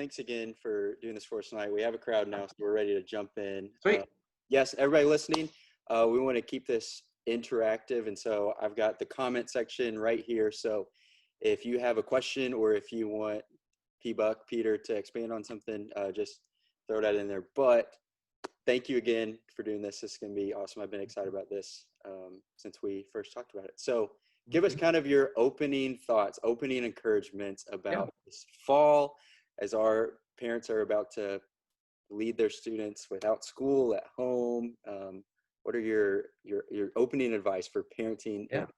thanks again for doing this for us tonight. We have a crowd now, so we're ready to jump in. Sweet. Yes, everybody listening, we want to keep this interactive, and so I've got the comment section right here. So if you have a question or if you want P-Buck, Peter, to expand on something, just throw that in there. But thank you again for doing this. This is going to be awesome. I've been excited about this since we first talked about it. So give us kind of your opening thoughts, opening encouragements about this fall as our parents are about to lead their students without school at home. What are your opening advice for parenting in a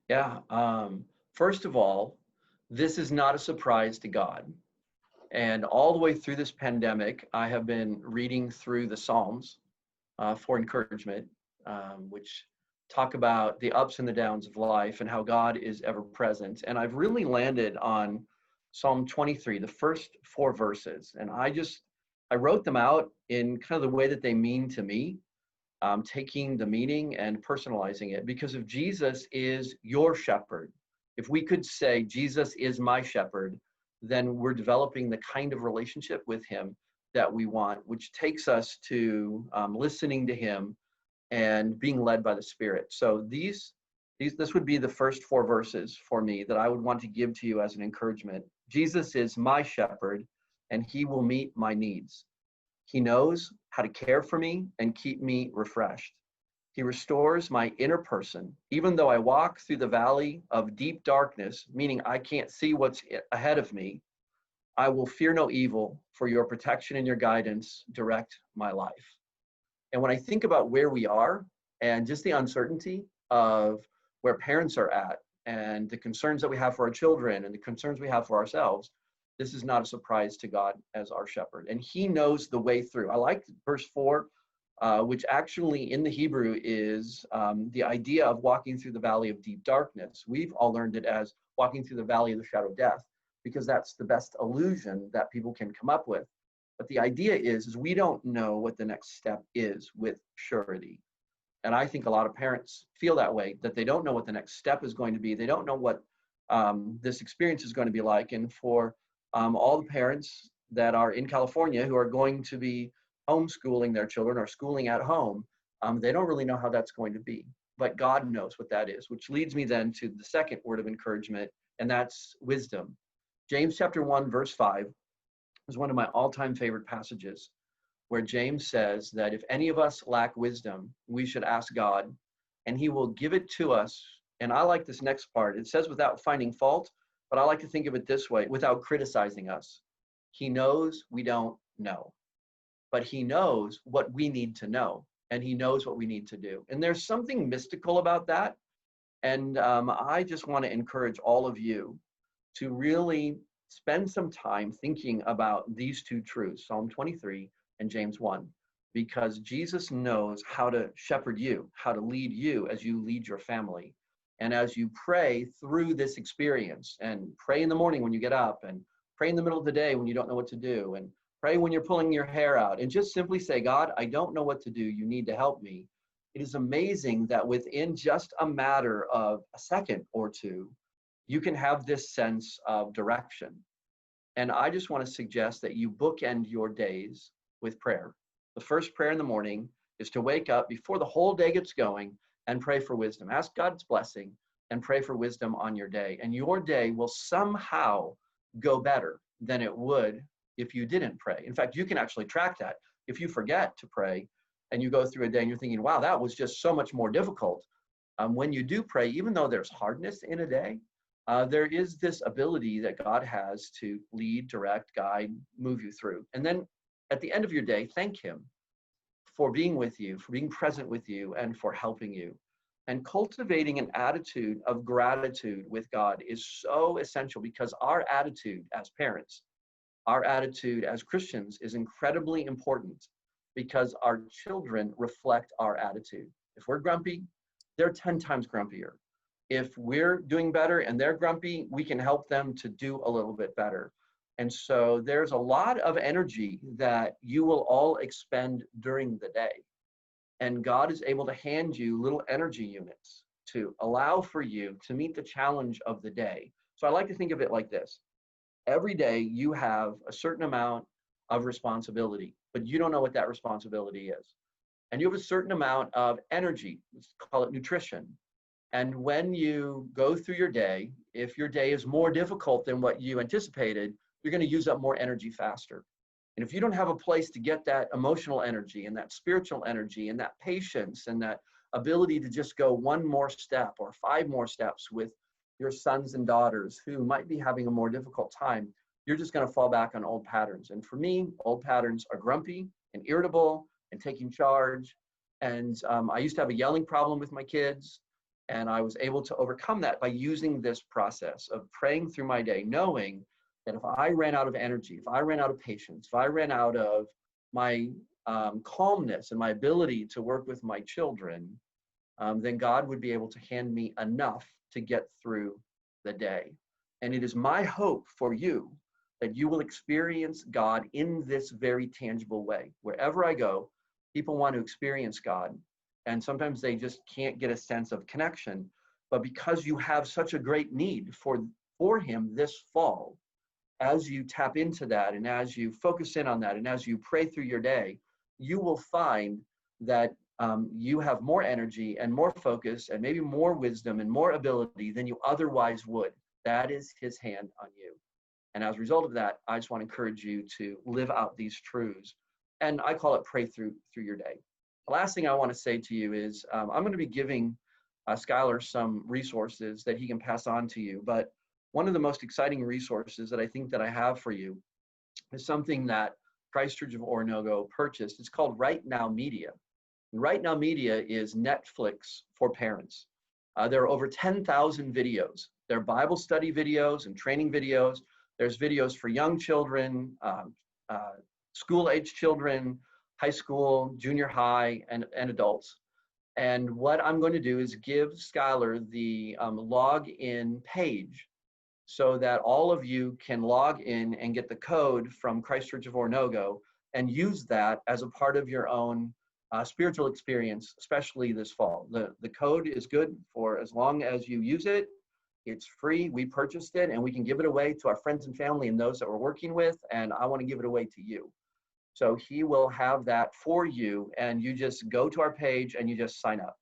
pandemic? First of all, this is not a surprise to God. And all the way through this pandemic, I have been reading through the Psalms for encouragement, which talk about the ups and the downs of life and how God is ever present. And I've really landed on Psalm 23, the first 4 verses. And I wrote them out in kind of the way that they mean to me, taking the meaning and personalizing it. Because if Jesus is your shepherd, if we could say Jesus is my shepherd, then we're developing the kind of relationship with him that we want, which takes us to listening to him and being led by the Spirit. So this would be the first 4 verses for me that I would want to give to you as an encouragement. Jesus is my shepherd, and he will meet my needs. He knows how to care for me and keep me refreshed. He restores my inner person. Even though I walk through the valley of deep darkness, meaning I can't see what's ahead of me, I will fear no evil, for your protection and your guidance direct my life. And when I think about where we are and just the uncertainty of where parents are at and the concerns that we have for our children and the concerns we have for ourselves, this is not a surprise to God as our shepherd. And he knows the way through. I like verse 4, which actually in the Hebrew is the idea of walking through the valley of deep darkness. We've all learned it as walking through the valley of the shadow of death, because that's the best illusion that people can come up with. But the idea is we don't know what the next step is with surety. And I think a lot of parents feel that way, that they don't know what the next step is going to be. They don't know what this experience is going to be like. And for all the parents that are in California who are going to be homeschooling their children or schooling at home, they don't really know how that's going to be. But God knows what that is, which leads me then to the second word of encouragement, and that's wisdom. James chapter 1, verse 5 is one of my all-time favorite passages, where James says that if any of us lack wisdom, we should ask God, and he will give it to us. And I like this next part. It says without finding fault, but I like to think of it this way, without criticizing us. He knows we don't know, but he knows what we need to know, and he knows what we need to do. And there's something mystical about that. And I just want to encourage all of you to really spend some time thinking about these 2 truths, Psalm 23 and James 1, because Jesus knows how to shepherd you, how to lead you as you lead your family. And as you pray through this experience, and pray in the morning when you get up, and pray in the middle of the day when you don't know what to do, and pray when you're pulling your hair out, and just simply say, God, I don't know what to do. You need to help me. It is amazing that within just a matter of a second or 2, you can have this sense of direction. And I just want to suggest that you bookend your days with prayer. The first prayer in the morning is to wake up before the whole day gets going and pray for wisdom. Ask God's blessing and pray for wisdom on your day. And your day will somehow go better than it would if you didn't pray. In fact, you can actually track that. If you forget to pray and you go through a day and you're thinking, wow, that was just so much more difficult. When you do pray, even though there's hardness in a day, there is this ability that God has to lead, direct, guide, move you through. And then at the end of your day, thank him for being with you, for being present with you, and for helping you. And cultivating an attitude of gratitude with God is so essential, because our attitude as parents, our attitude as Christians is incredibly important, because our children reflect our attitude. If we're grumpy, they're 10 times grumpier. If we're doing better and they're grumpy, we can help them to do a little bit better. And so there's a lot of energy that you will all expend during the day. And God is able to hand you little energy units to allow for you to meet the challenge of the day. So I like to think of it like this. Every day you have a certain amount of responsibility, but you don't know what that responsibility is. And you have a certain amount of energy, let's call it nutrition. And when you go through your day, if your day is more difficult than what you anticipated, you're going to use up more energy faster. And if you don't have a place to get that emotional energy and that spiritual energy and that patience and that ability to just go one more step or 5 more steps with your sons and daughters who might be having a more difficult time, you're just going to fall back on old patterns. And for me, old patterns are grumpy and irritable and taking charge. And I used to have a yelling problem with my kids. And I was able to overcome that by using this process of praying through my day, knowing that if I ran out of energy, if I ran out of patience, if I ran out of my calmness and my ability to work with my children, then God would be able to hand me enough to get through the day. And it is my hope for you that you will experience God in this very tangible way. Wherever I go, people want to experience God. And sometimes they just can't get a sense of connection. But because you have such a great need for him this fall, as you tap into that and as you focus in on that and as you pray through your day, you will find that you have more energy and more focus and maybe more wisdom and more ability than you otherwise would. That is his hand on you. And as a result of that, I just want to encourage you to live out these truths. And I call it pray through your day. The last thing I want to say to you is I'm going to be giving Skylar some resources that he can pass on to you. But one of the most exciting resources that I think that I have for you is something that Christ Church of Oronogo purchased. It's called Right Now Media. And Right Now Media is Netflix for parents. There are over 10,000 videos. There are Bible study videos and training videos. There's videos for young children, school-age children, high school, junior high, and adults. And what I'm going to do is give Skylar the login page so that all of you can log in and get the code from Christ Church of Oronogo and use that as a part of your own spiritual experience, especially this fall. The code is good for as long as you use it. It's free. We purchased it, and we can give it away to our friends and family and those that we're working with, and I want to give it away to you. So he will have that for you, and you just go to our page and you just sign up.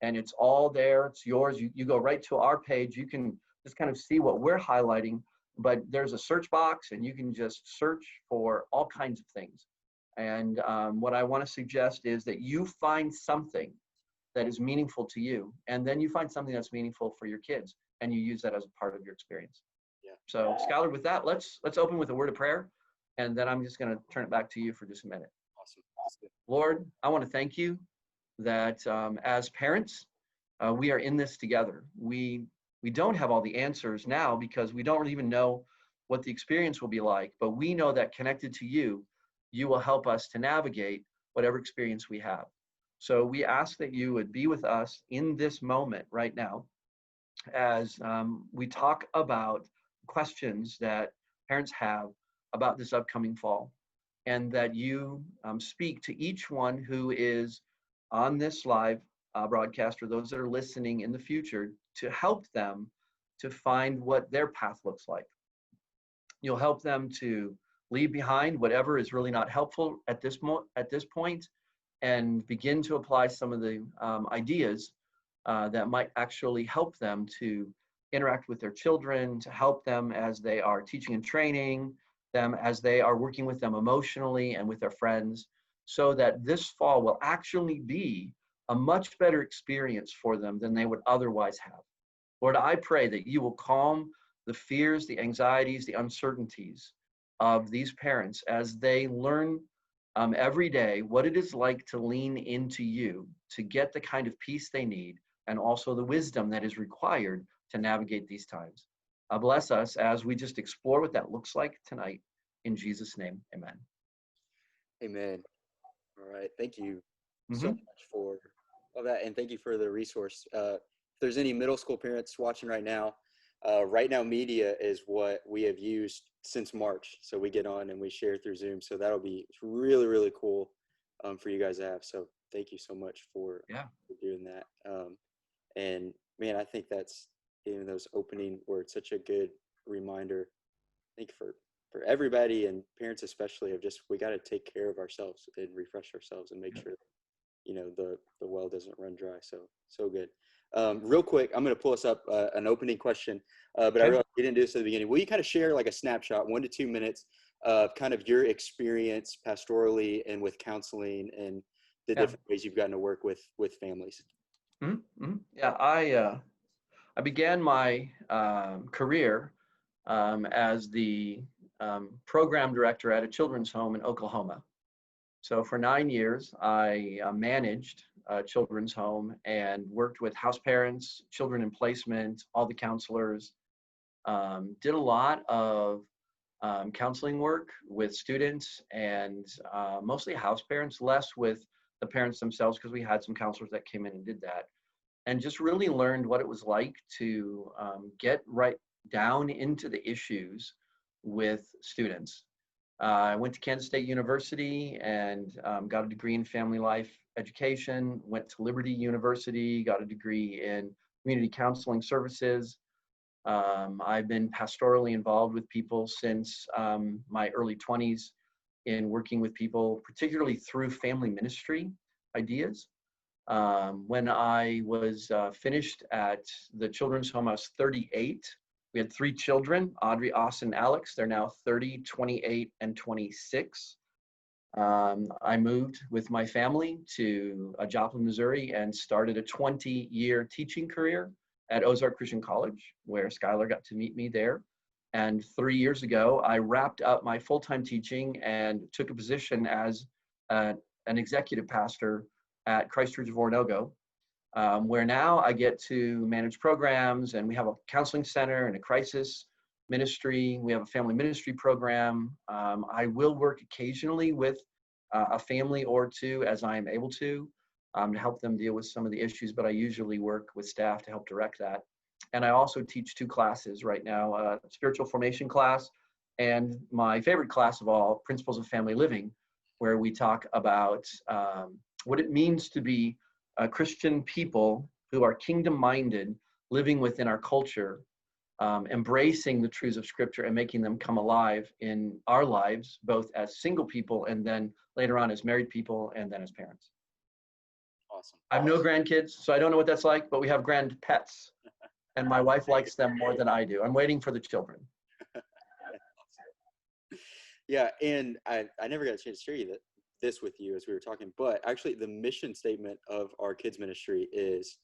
And it's all there. It's yours. You go right to our page. You can just kind of see what we're highlighting, but there's a search box, and you can just search for all kinds of things. And what I want to suggest is that you find something that is meaningful to you, and then you find something that's meaningful for your kids, and you use that as a part of your experience. Yeah. So Skylar, with that, let's open with a word of prayer, and then I'm just going to turn it back to you for just a minute. Awesome. That's good. Lord, I want to thank you that as parents, we are in this together. We don't have all the answers now because we don't even know what the experience will be like, but we know that connected to you, you will help us to navigate whatever experience we have. So we ask that you would be with us in this moment right now as we talk about questions that parents have about this upcoming fall, and that you speak to each one who is on this live broadcast or those that are listening in the future to help them to find what their path looks like. You'll help them to leave behind whatever is really not helpful at this point and begin to apply some of the ideas that might actually help them to interact with their children, to help them as they are teaching and training them, as they are working with them emotionally and with their friends, so that this fall will actually be a much better experience for them than they would otherwise have. Lord, I pray that you will calm the fears, the anxieties, the uncertainties of these parents as they learn every day what it is like to lean into you to get the kind of peace they need and also the wisdom that is required to navigate these times. Bless us as we just explore what that looks like tonight. In Jesus' name, amen. Amen. All right. Thank you so Mhm. much for all that. And thank you for the resource. If there's any middle school parents watching right now, Right Now Media is what we have used since March. So we get on and we share through Zoom. So that'll be really, really cool for you guys to have. So thank you so much for doing that. And man, I think that's, those opening words, such a good reminder think for everybody and parents especially, of just, we got to take care of ourselves and refresh ourselves and make sure, the well doesn't run dry. So good. Real quick, I'm going to pull us up an opening question, but I Okay. realized we didn't do this at the beginning. Will you kind of share like a snapshot, 1 to 2 minutes, of kind of your experience pastorally and with counseling and the Yeah. different ways you've gotten to work with families? Yeah, I began my career as the program director at a children's home in Oklahoma. So for 9 years, I managed a children's home and worked with house parents, children in placement, all the counselors. Did a lot of counseling work with students and mostly house parents, less with the parents themselves because we had some counselors that came in and did that. And just really learned what it was like to get right down into the issues with students. I went to Kansas State University and got a degree in family life education, went to Liberty University, got a degree in community counseling services. I've been pastorally involved with people since my early 20s in working with people, particularly through family ministry ideas. When I was finished at the children's home, I was 38. We had 3 children, Audrey, Austin, Alex. They're now 30, 28, and 26. I moved with my family to Joplin, Missouri, and started a 20-year teaching career at Ozark Christian College, where Skylar got to meet me there. And 3 years ago, I wrapped up my full-time teaching and took a position as an executive pastor at Christ Church of Oronogo, where now I get to manage programs, and we have a counseling center and a crisis ministry. We have a family ministry program. I will work occasionally with a family or two as I am able to help them deal with some of the issues, but I usually work with staff to help direct that. And I also teach 2 classes right now, a spiritual formation class and my favorite class of all, Principles of Family Living, where we talk about what it means to be Christian people who are kingdom-minded, living within our culture, embracing the truths of Scripture and making them come alive in our lives, both as single people and then later on as married people and then as parents. Awesome. I have no grandkids, so I don't know what that's like, but we have grand pets, and my wife likes them more than I do. I'm waiting for the children. Yeah, and I never got a chance to share this with you as we were talking, but actually the mission statement of our kids ministry is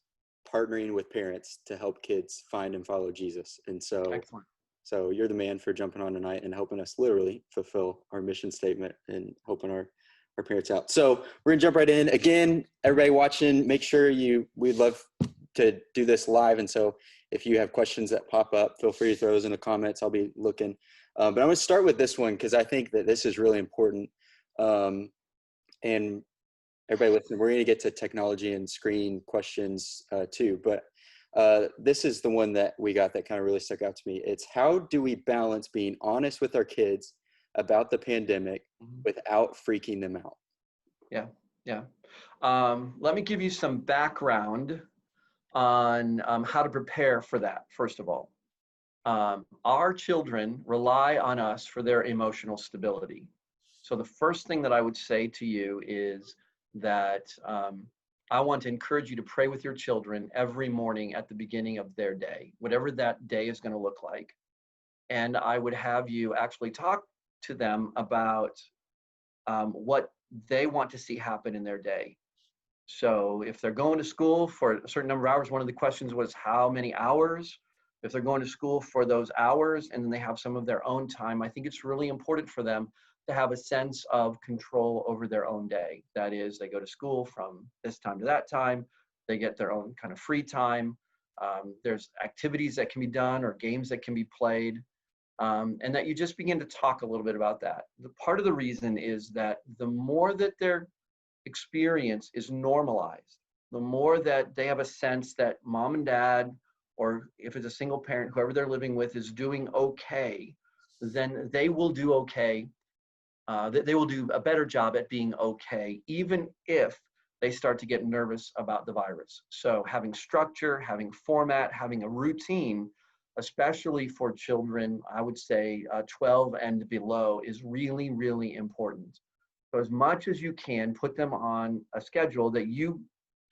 partnering with parents to help kids find and follow Jesus. And Excellent. so you're the man for jumping on tonight and helping us literally fulfill our mission statement and helping our parents out. So we're gonna jump right in. Again, everybody watching, make sure we'd love to do this live. And so if you have questions that pop up, feel free to throw those in the comments. I'll be looking. But I'm gonna start with this one because I think that this is really important. And everybody listening, we're gonna get to technology and screen questions too. But this is the one that we got that kind of really stuck out to me. It's, how do we balance being honest with our kids about the pandemic without freaking them out? Yeah. Let me give you some background on how to prepare for that, first of all. Our children rely on us for their emotional stability. So the first thing that I would say to you is that I want to encourage you to pray with your children every morning at the beginning of their day, whatever that day is going to look like. And I would have you actually talk to them about what they want to see happen in their day. So if they're going to school for a certain number of hours, one of the questions was how many hours? If they're going to school for those hours and then they have some of their own time, I think it's really important for them to have a sense of control over their own day. That is, they go to school from this time to that time, they get their own kind of free time. There's activities that can be done or games that can be played. And that you just begin to talk a little bit about that. The part of the reason is that the more that their experience is normalized, the more that they have a sense that mom and dad, or if it's a single parent, whoever they're living with, is doing okay, then they will do okay. They will do a better job at being okay, even if they start to get nervous about the virus. So having structure, having format, having a routine, especially for children, I would say 12 and below, is really, really important. So as much as you can, put them on a schedule that you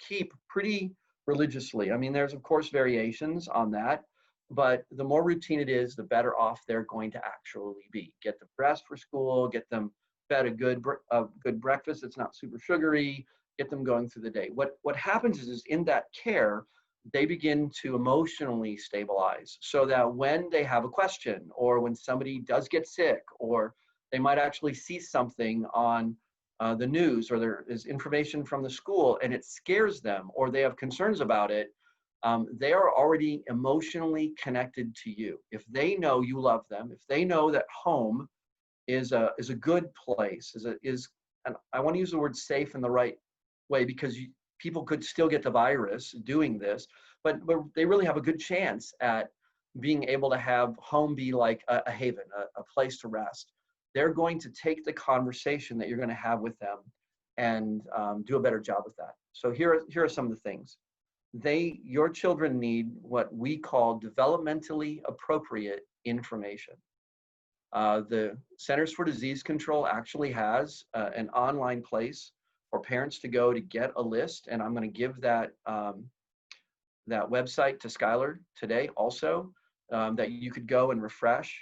keep pretty religiously. I mean, there's of course variations on that, but the more routine it is, the better off they're going to actually be. Get them dressed for school, get them fed a good breakfast that's not super sugary, get them going through the day. What happens is in that care, they begin to emotionally stabilize so that when they have a question or when somebody does get sick or they might actually see something on the news or there is information from the school and it scares them or they have concerns about it, they are already emotionally connected to you. If they know you love them, if they know that home is a good place, and I want to use the word safe in the right way because people could still get the virus doing this, but they really have a good chance at being able to have home be like a haven, a place to rest. They're going to take the conversation that you're going to have with them and do a better job with that. So here are some of the things. Your children need what we call developmentally appropriate information. The Centers for Disease Control actually has an online place for parents to go to get a list, and I'm going to give that that website to Skylar today also, that you could go and refresh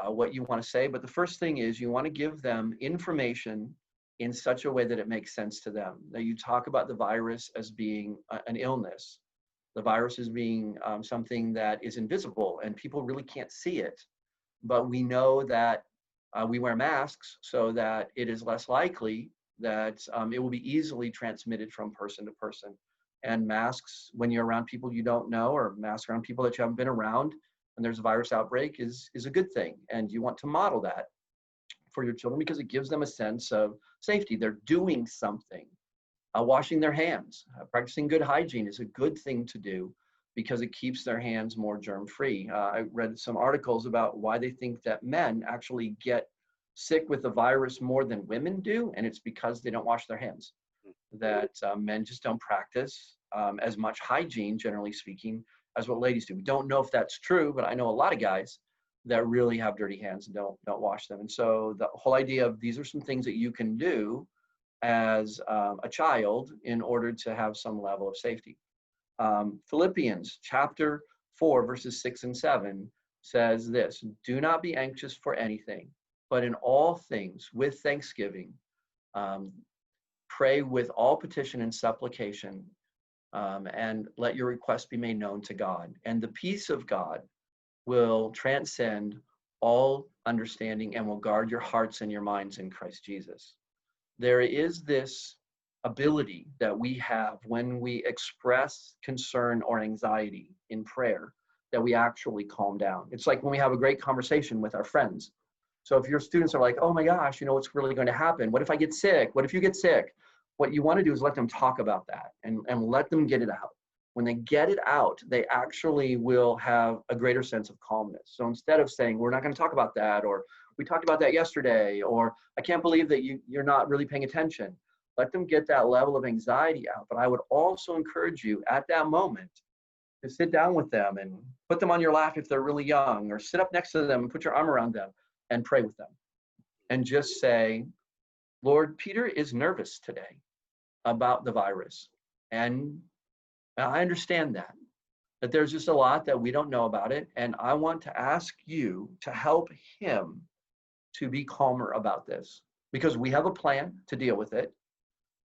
what you want to say. But the first thing is you want to give them information in such a way that it makes sense to them. That you talk about the virus as being an illness, the virus as being something that is invisible and people really can't see it. But we know that we wear masks so that it is less likely that it will be easily transmitted from person to person. And masks, when you're around people you don't know, or masks around people that you haven't been around, and there's a virus outbreak is a good thing. And you want to model that for your children because it gives them a sense of safety. They're doing something. Washing their hands, practicing good hygiene is a good thing to do because it keeps their hands more germ-free. I read some articles about why they think that men actually get sick with the virus more than women do, and it's because they don't wash their hands. That men just don't practice as much hygiene, generally speaking, as what ladies do. We don't know if that's true, but I know a lot of guys that really have dirty hands and don't wash them. And so the whole idea of these are some things that you can do as a child in order to have some level of safety. Philippians chapter 4, verses 6 and 7 says this: do not be anxious for anything, but in all things with thanksgiving, pray with all petition and supplication, and let your requests be made known to God. And the peace of God will transcend all understanding and will guard your hearts and your minds in Christ Jesus. There is this ability that we have when we express concern or anxiety in prayer that we actually calm down. It's like when we have a great conversation with our friends. So if your students are like, oh my gosh, you know what's really going to happen? What if I get sick? What if you get sick? What you want to do is let them talk about that and let them get it out. When they get it out, they actually will have a greater sense of calmness. So instead of saying, we're not going to talk about that, or we talked about that yesterday, or I can't believe that you're not really paying attention, let them get that level of anxiety out. But I would also encourage you at that moment to sit down with them and put them on your lap if they're really young, or sit up next to them and put your arm around them and pray with them. And just say, Lord, Peter is nervous today about the virus. And I understand that there's just a lot that we don't know about it. And I want to ask you to help him to be calmer about this, because we have a plan to deal with it.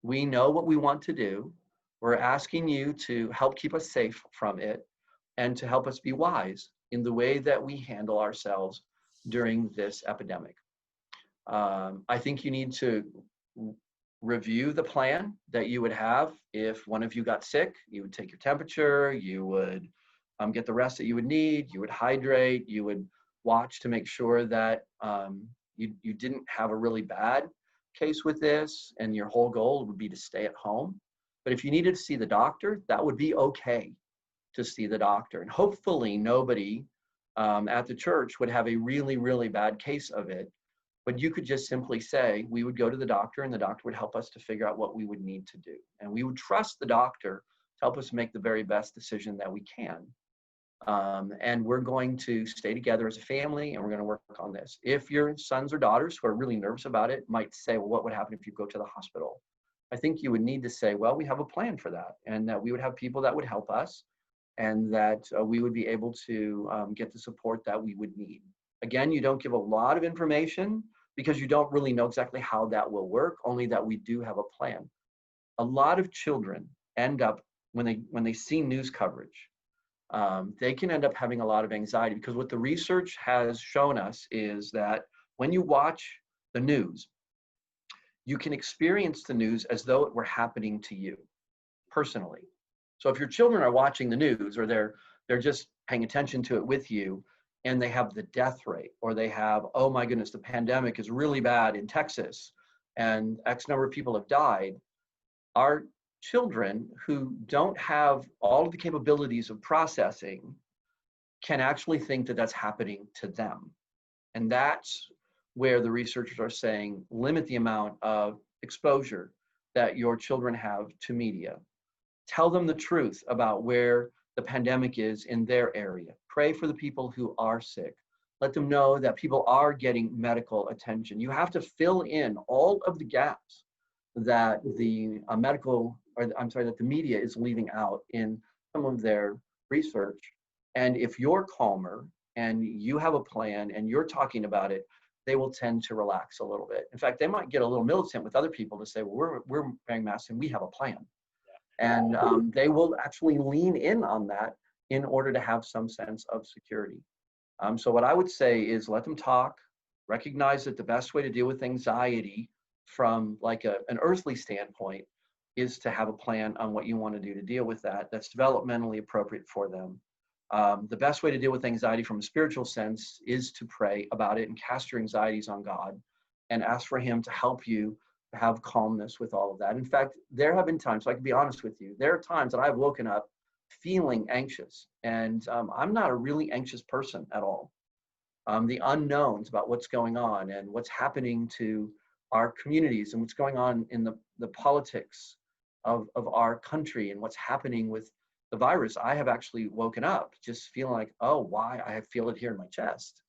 We know what we want to do. We're asking you to help keep us safe from it and to help us be wise in the way that we handle ourselves during this epidemic. I think you need to review the plan that you would have if one of you got sick. You would take your temperature, you would get the rest that you would need, you would hydrate, you would watch to make sure that you didn't have a really bad case with this, and your whole goal would be to stay at home. But if you needed to see the doctor, that would be okay to see the doctor. And hopefully nobody at the church would have a really, really bad case of it. But you could just simply say, we would go to the doctor and the doctor would help us to figure out what we would need to do. And we would trust the doctor to help us make the very best decision that we can. And we're going to stay together as a family, and we're going to work on this. If your sons or daughters who are really nervous about it might say, well, what would happen if you go to the hospital? I think you would need to say, well, we have a plan for that, and that we would have people that would help us, and that we would be able to get the support that we would need. Again, you don't give a lot of information because you don't really know exactly how that will work, only that we do have a plan. A lot of children end up, when they see news coverage, they can end up having a lot of anxiety, because what the research has shown us is that when you watch the news, you can experience the news as though it were happening to you personally. So if your children are watching the news, or they're just paying attention to it with you, and they have the death rate, or they have, oh my goodness, the pandemic is really bad in Texas and X number of people have died, our children who don't have all of the capabilities of processing can actually think that that's happening to them. And that's where the researchers are saying, limit the amount of exposure that your children have to media. Tell them the truth about where the pandemic is in their area. Pray for the people who are sick. Let them know that people are getting medical attention. You have to fill in all of the gaps that the that the media is leaving out in some of their research. And if you're calmer and you have a plan and you're talking about it, they will tend to relax a little bit. In fact, they might get a little militant with other people to say, well, we're wearing masks and we have a plan. And they will actually lean in on that in order to have some sense of security. So what I would say is let them talk, recognize that the best way to deal with anxiety from like an earthly standpoint is to have a plan on what you want to do to deal with that that's developmentally appropriate for them. The best way to deal with anxiety from a spiritual sense is to pray about it and cast your anxieties on God and ask for him to help you have calmness with all of that. In fact, there have been times, so I can be honest with you, there are times that I've woken up feeling anxious, and I'm not a really anxious person at all. The unknowns about what's going on and what's happening to our communities and what's going on in the politics of our country and what's happening with the virus, I have actually woken up just feeling like, oh, why? I feel it here in my chest.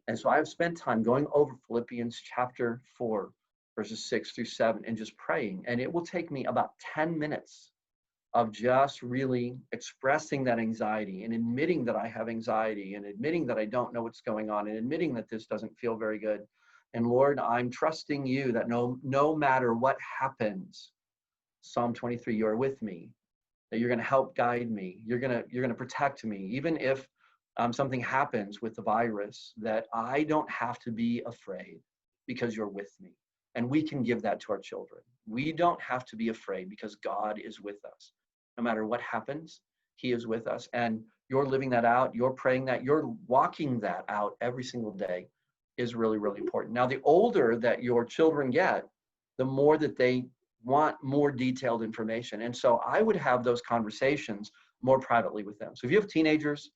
And so I've spent time going over Philippians chapter 4, verses 6 through 7, and just praying. And it will take me about 10 minutes of just really expressing that anxiety and admitting that I have anxiety and admitting that I don't know what's going on and admitting that this doesn't feel very good. And Lord, I'm trusting you that no matter what happens, Psalm 23, you are with me, that you're going to help guide me. You're going to protect me. Even if something happens with the virus, that I don't have to be afraid because you're with me. And we can give that to our children. We don't have to be afraid because God is with us. No matter what happens, he is with us. And you're living that out. You're praying that. You're walking that out every single day is really, really important. Now, the older that your children get, the more that they want more detailed information. And so I would have those conversations more privately with them. So if you have teenagers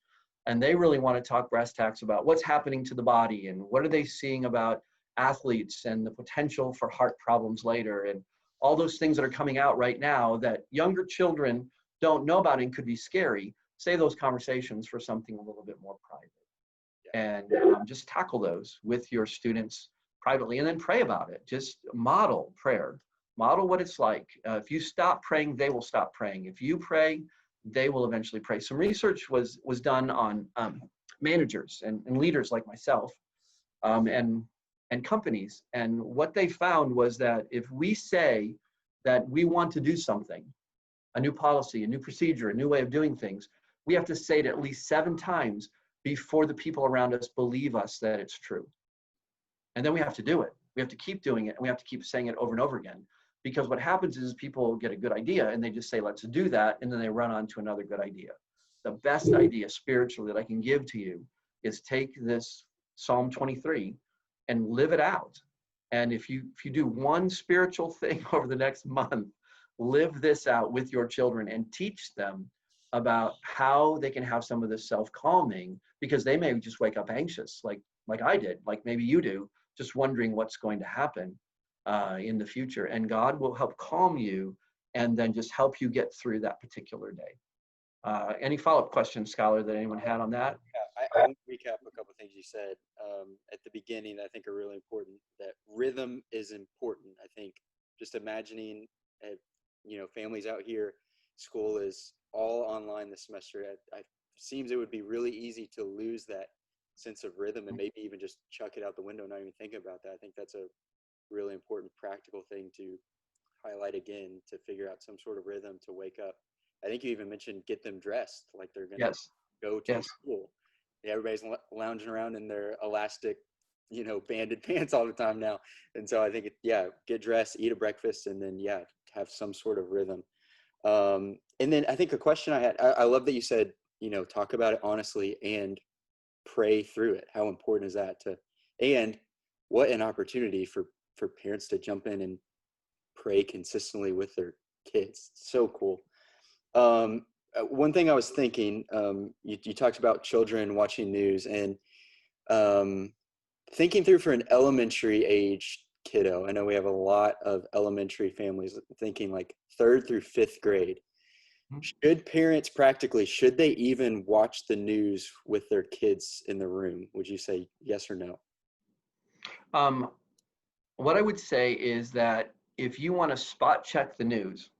and they really want to talk brass tacks about what's happening to the body and what are they seeing about athletes and the potential for heart problems later and all those things that are coming out right now that younger children don't know about and could be scary, save those conversations for something a little bit more private. And just tackle those with your students privately and then pray about it. Just model prayer. Model what it's like. If you stop praying, they will stop praying. If you pray, they will eventually pray. Some research was done on managers and leaders like myself and companies. And what they found was that if we say that we want to do something, a new policy, a new procedure, a new way of doing things, we have to say it at least 7 times before the people around us believe us that it's true. And then we have to do it. We have to keep doing it, and we have to keep saying it over and over again. Because what happens is people get a good idea and they just say, let's do that. And then they run on to another good idea. The best idea spiritually that I can give to you is take this Psalm 23 and live it out. And if you do one spiritual thing over the next month, live this out with your children and teach them about how they can have some of this self-calming, because they may just wake up anxious, like I did, like maybe you do, just wondering what's going to happen in the future. And God will help calm you and then just help you get through that particular day. Any follow-up questions, Scholar, that anyone had on that? Yeah, I want to recap a couple of things you said at the beginning that I think are really important. That rhythm is important. I think just imagining, families out here, school is all online this semester. It seems it would be really easy to lose that sense of rhythm and maybe even just chuck it out the window, not even thinking about that. I think that's a really important practical thing to highlight again, to figure out some sort of rhythm to wake up. I think you even mentioned get them dressed like they're going to Yes, go to yes. school. Yeah, everybody's lounging around in their elastic, banded pants all the time now. And so I think, get dressed, eat a breakfast, and then, have some sort of rhythm. And then I think a question I had, I love that you said, talk about it honestly and pray through it. How important is that and what an opportunity for parents to jump in and pray consistently with their kids. So cool. One thing I was thinking, you talked about children watching news and um, thinking through for an elementary age kiddo. I know we have a lot of elementary families thinking like third through fifth grade. Should parents should they even watch the news with their kids in the room? Would you say yes or no? Um, what I would say is that if you want to spot check the news,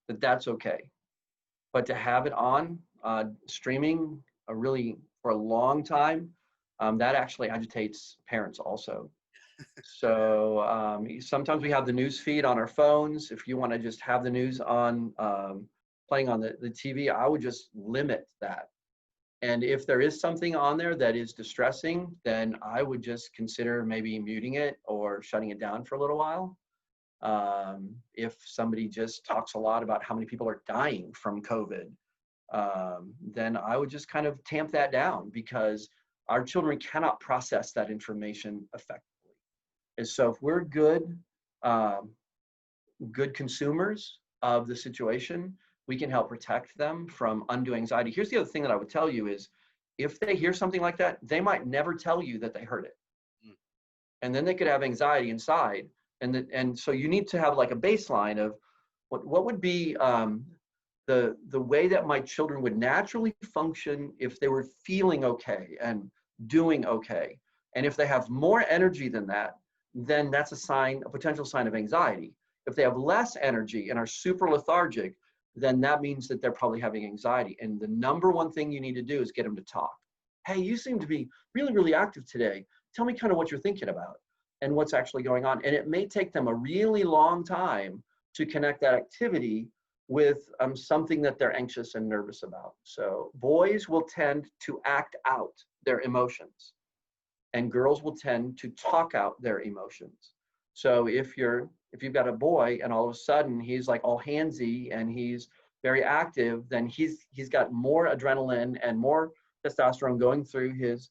that's okay. But to have it on streaming really for a long time, that actually agitates parents also. So sometimes we have the news feed on our phones. If you want to just have the news on playing on the TV, I would just limit that. And if there is something on there that is distressing, then I would just consider maybe muting it or shutting it down for a little while. If somebody just talks a lot about how many people are dying from COVID, then I would just kind of tamp that down because our children cannot process that information effectively. And so if we're um, good consumers of the situation, we can help protect them from undue anxiety. Here's the other thing that I would tell you is if they hear something like that, they might never tell you that they heard it. And then they could have anxiety inside. And so you need to have like a baseline of what would be the way that my children would naturally function if they were feeling okay and doing okay. And if they have more energy than that, then that's a potential sign of anxiety. If they have less energy and are super lethargic, then that means that they're probably having anxiety. And the number one thing you need to do is get them to talk. Hey, you seem to be really, really active today. Tell me kind of what you're thinking about and what's actually going on. And it may take them a really long time to connect that activity with something that they're anxious and nervous about. So boys will tend to act out their emotions and girls will tend to talk out their emotions. So if you've got a boy and all of a sudden he's like all handsy and he's very active, then he's got more adrenaline and more testosterone going through his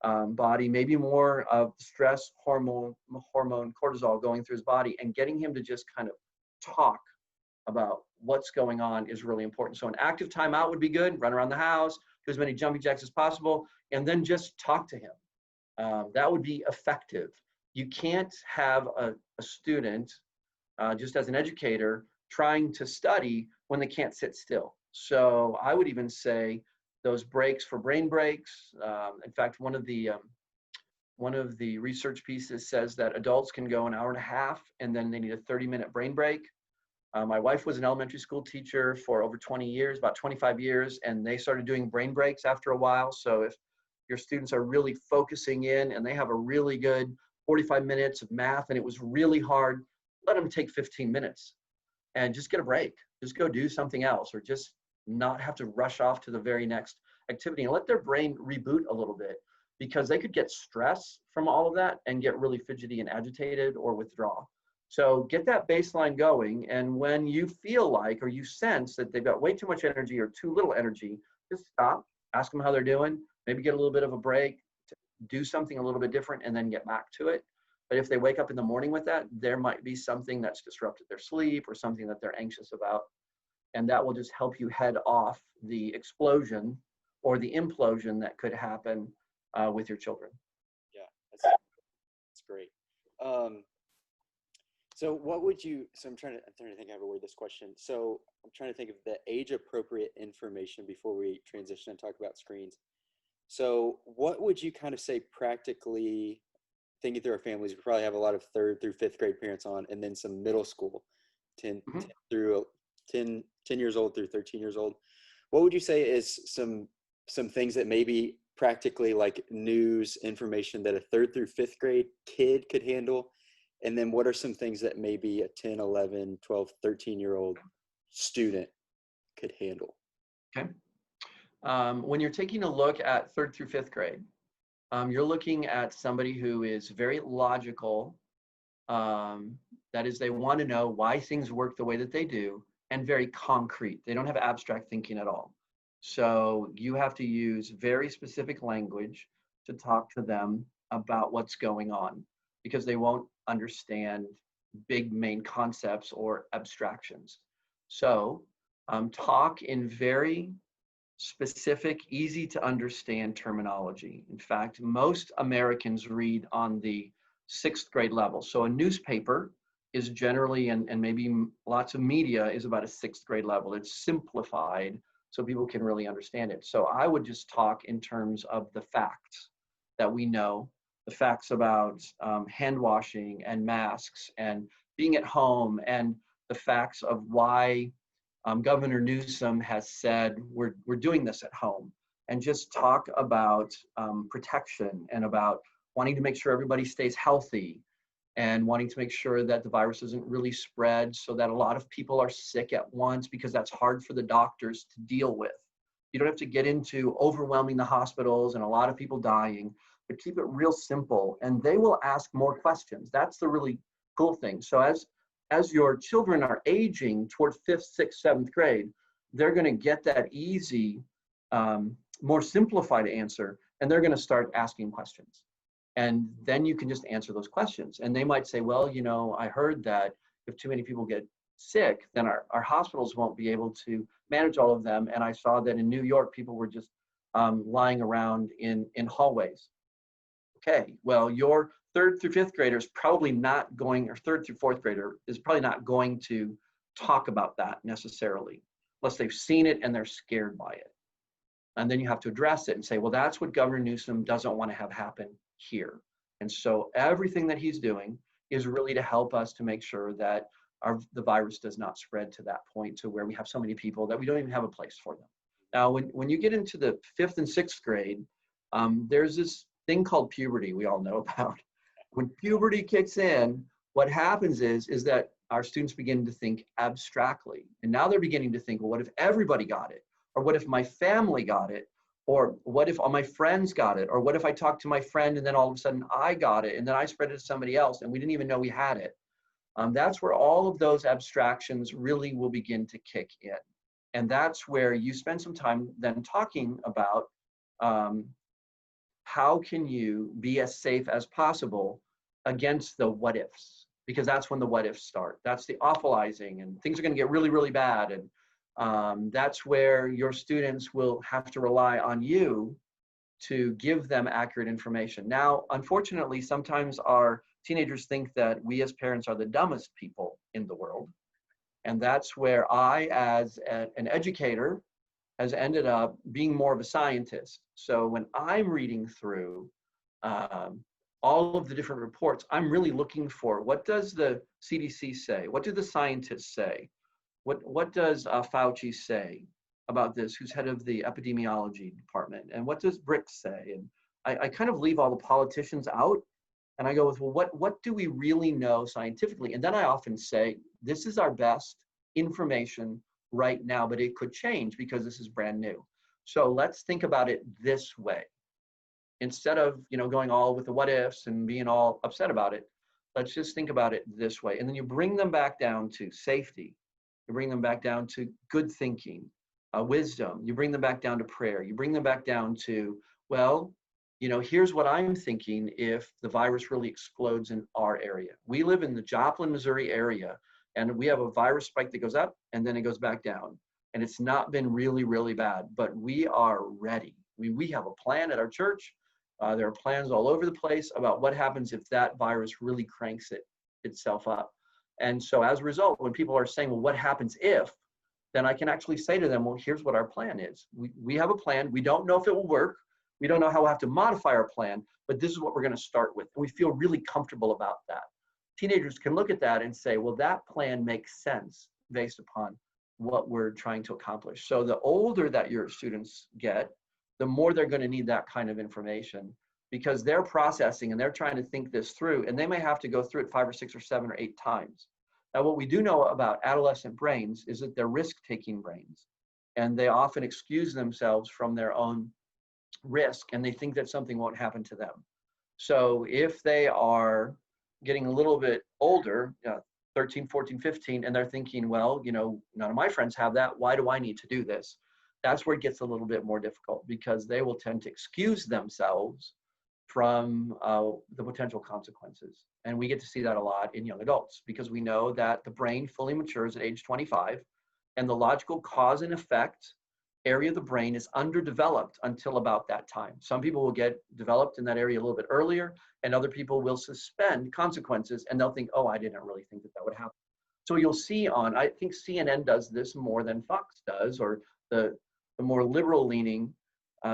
body, maybe more of stress hormone cortisol going through his body, and getting him to just kind of talk about what's going on is really important. So an active timeout would be good. Run around the house, do as many jumping jacks as possible, and then just talk to him. That would be effective. You can't have a student, just as an educator, trying to study when they can't sit still. So I would even say those breaks for brain breaks. In fact, one of the research pieces says that adults can go an hour and a half and then they need a 30-minute brain break. My wife was an elementary school teacher for over 20 years, about 25 years, and they started doing brain breaks after a while. So if your students are really focusing in and they have a really good 45 minutes of math and it was really hard, let them take 15 minutes and just get a break. Just go do something else or just not have to rush off to the very next activity and let their brain reboot a little bit because they could get stress from all of that and get really fidgety and agitated or withdraw. So get that baseline going. And when you feel like, or you sense that they've got way too much energy or too little energy, just stop, ask them how they're doing, maybe get a little bit of a break, do something a little bit different and then get back to it. But if they wake up in the morning with that, there might be something that's disrupted their sleep or something that they're anxious about. And that will just help you head off the explosion or the implosion that could happen with your children. Yeah, that's great. So what would you, so I'm trying to think how to word this question. So I'm trying to think of the age appropriate information before we transition and talk about screens. So what would you kind of say practically, thinking through our families, we probably have a lot of third through fifth grade parents on, and then some middle school, 10, Mhm. 10 through 10 years old through 13 years old. What would you say is some things that maybe practically like news information that a third through fifth grade kid could handle? And then what are some things that maybe a 10, 11, 12, 13-year-old student could handle? Okay. When you're taking a look at third through fifth grade, you're looking at somebody who is very logical. Um, that is, they want to know why things work the way that they do, and very concrete. They don't have abstract thinking at all. So you have to use very specific language to talk to them about what's going on, because they won't understand big main concepts or abstractions. So talk in very specific, easy to understand terminology. In fact, most Americans read on the sixth grade level. So a newspaper is generally, and maybe lots of media is about a sixth grade level. It's simplified so people can really understand it. So I would just talk in terms of the facts that we know, the facts about hand washing and masks and being at home, and the facts of why Governor Newsom has said we're doing this at home, and just talk about protection and about wanting to make sure everybody stays healthy, and wanting to make sure that the virus doesn't really spread so that a lot of people are sick at once, because that's hard for the doctors to deal with. You don't have to get into overwhelming the hospitals and a lot of people dying, but keep it real simple, and they will ask more questions. That's the really cool thing. So as your children are aging toward fifth, sixth, seventh grade, they're going to get that easy, more simplified answer, and they're going to start asking questions. And then you can just answer those questions. And they might say, well, I heard that if too many people get sick, then our hospitals won't be able to manage all of them. And I saw that in New York, people were just lying around in hallways. Okay, well, your third through fifth grader is probably not going, or third through fourth grader is probably not going to talk about that necessarily, unless they've seen it and they're scared by it. And then you have to address it and say, well, that's what Governor Newsom doesn't want to have happen here. And so everything that he's doing is really to help us to make sure that the virus does not spread to that point to where we have so many people that we don't even have a place for them. Now, when you get into the fifth and sixth grade, there's this thing called puberty we all know about. When puberty kicks in, what happens is that our students begin to think abstractly. And now they're beginning to think, well, what if everybody got it? Or what if my family got it? Or what if all my friends got it? Or what if I talked to my friend and then all of a sudden I got it and then I spread it to somebody else and we didn't even know we had it? That's where all of those abstractions really will begin to kick in. And that's where you spend some time then talking about how can you be as safe as possible against the what ifs? Because that's when the what ifs start. That's the awfulizing, and things are going to get really, really bad. And that's where your students will have to rely on you to give them accurate information. Now, unfortunately, sometimes our teenagers think that we as parents are the dumbest people in the world. And that's where I, as an educator, has ended up being more of a scientist. So when I'm reading through all of the different reports, I'm really looking for, what does the CDC say? What do the scientists say? What does Fauci say about this, who's head of the epidemiology department? And what does Bricks say? And I kind of leave all the politicians out, and I go with, well, what do we really know scientifically? And then I often say, this is our best information right now, but it could change because this is brand new. So let's think about it this way. Instead of going all with the what ifs and being all upset about it, let's just think about it this way. And then you bring them back down to safety. You bring them back down to good thinking, wisdom. You bring them back down to prayer. You bring them back down to, well, here's what I'm thinking if the virus really explodes in our area. We live in the Joplin, Missouri area, and we have a virus spike that goes up and then it goes back down. And it's not been really, really bad, but we are ready. We have a plan at our church. There are plans all over the place about what happens if that virus really cranks itself up. And so as a result, when people are saying, well, what happens if, then I can actually say to them, well, here's what our plan is. We have a plan. We don't know if it will work. We don't know how we'll have to modify our plan, but this is what we're going to start with. And we feel really comfortable about that. Teenagers can look at that and say, well, that plan makes sense based upon what we're trying to accomplish. So the older that your students get, the more they're going to need that kind of information, because they're processing and they're trying to think this through, and they may have to go through it 5 or 6 or 7 or 8 times. Now, what we do know about adolescent brains is that they're risk-taking brains, and they often excuse themselves from their own risk, and they think that something won't happen to them. So if they are getting a little bit older, 13, 14, 15, and they're thinking, well, none of my friends have that. Why do I need to do this? That's where it gets a little bit more difficult, because they will tend to excuse themselves from the potential consequences. And we get to see that a lot in young adults, because we know that the brain fully matures at age 25, and the logical cause and effect area of the brain is underdeveloped until about that time. Some people will get developed in that area a little bit earlier, and other people will suspend consequences, and they'll think, oh, I didn't really think that would happen. So you'll see I think CNN does this more than Fox does, or the more liberal leaning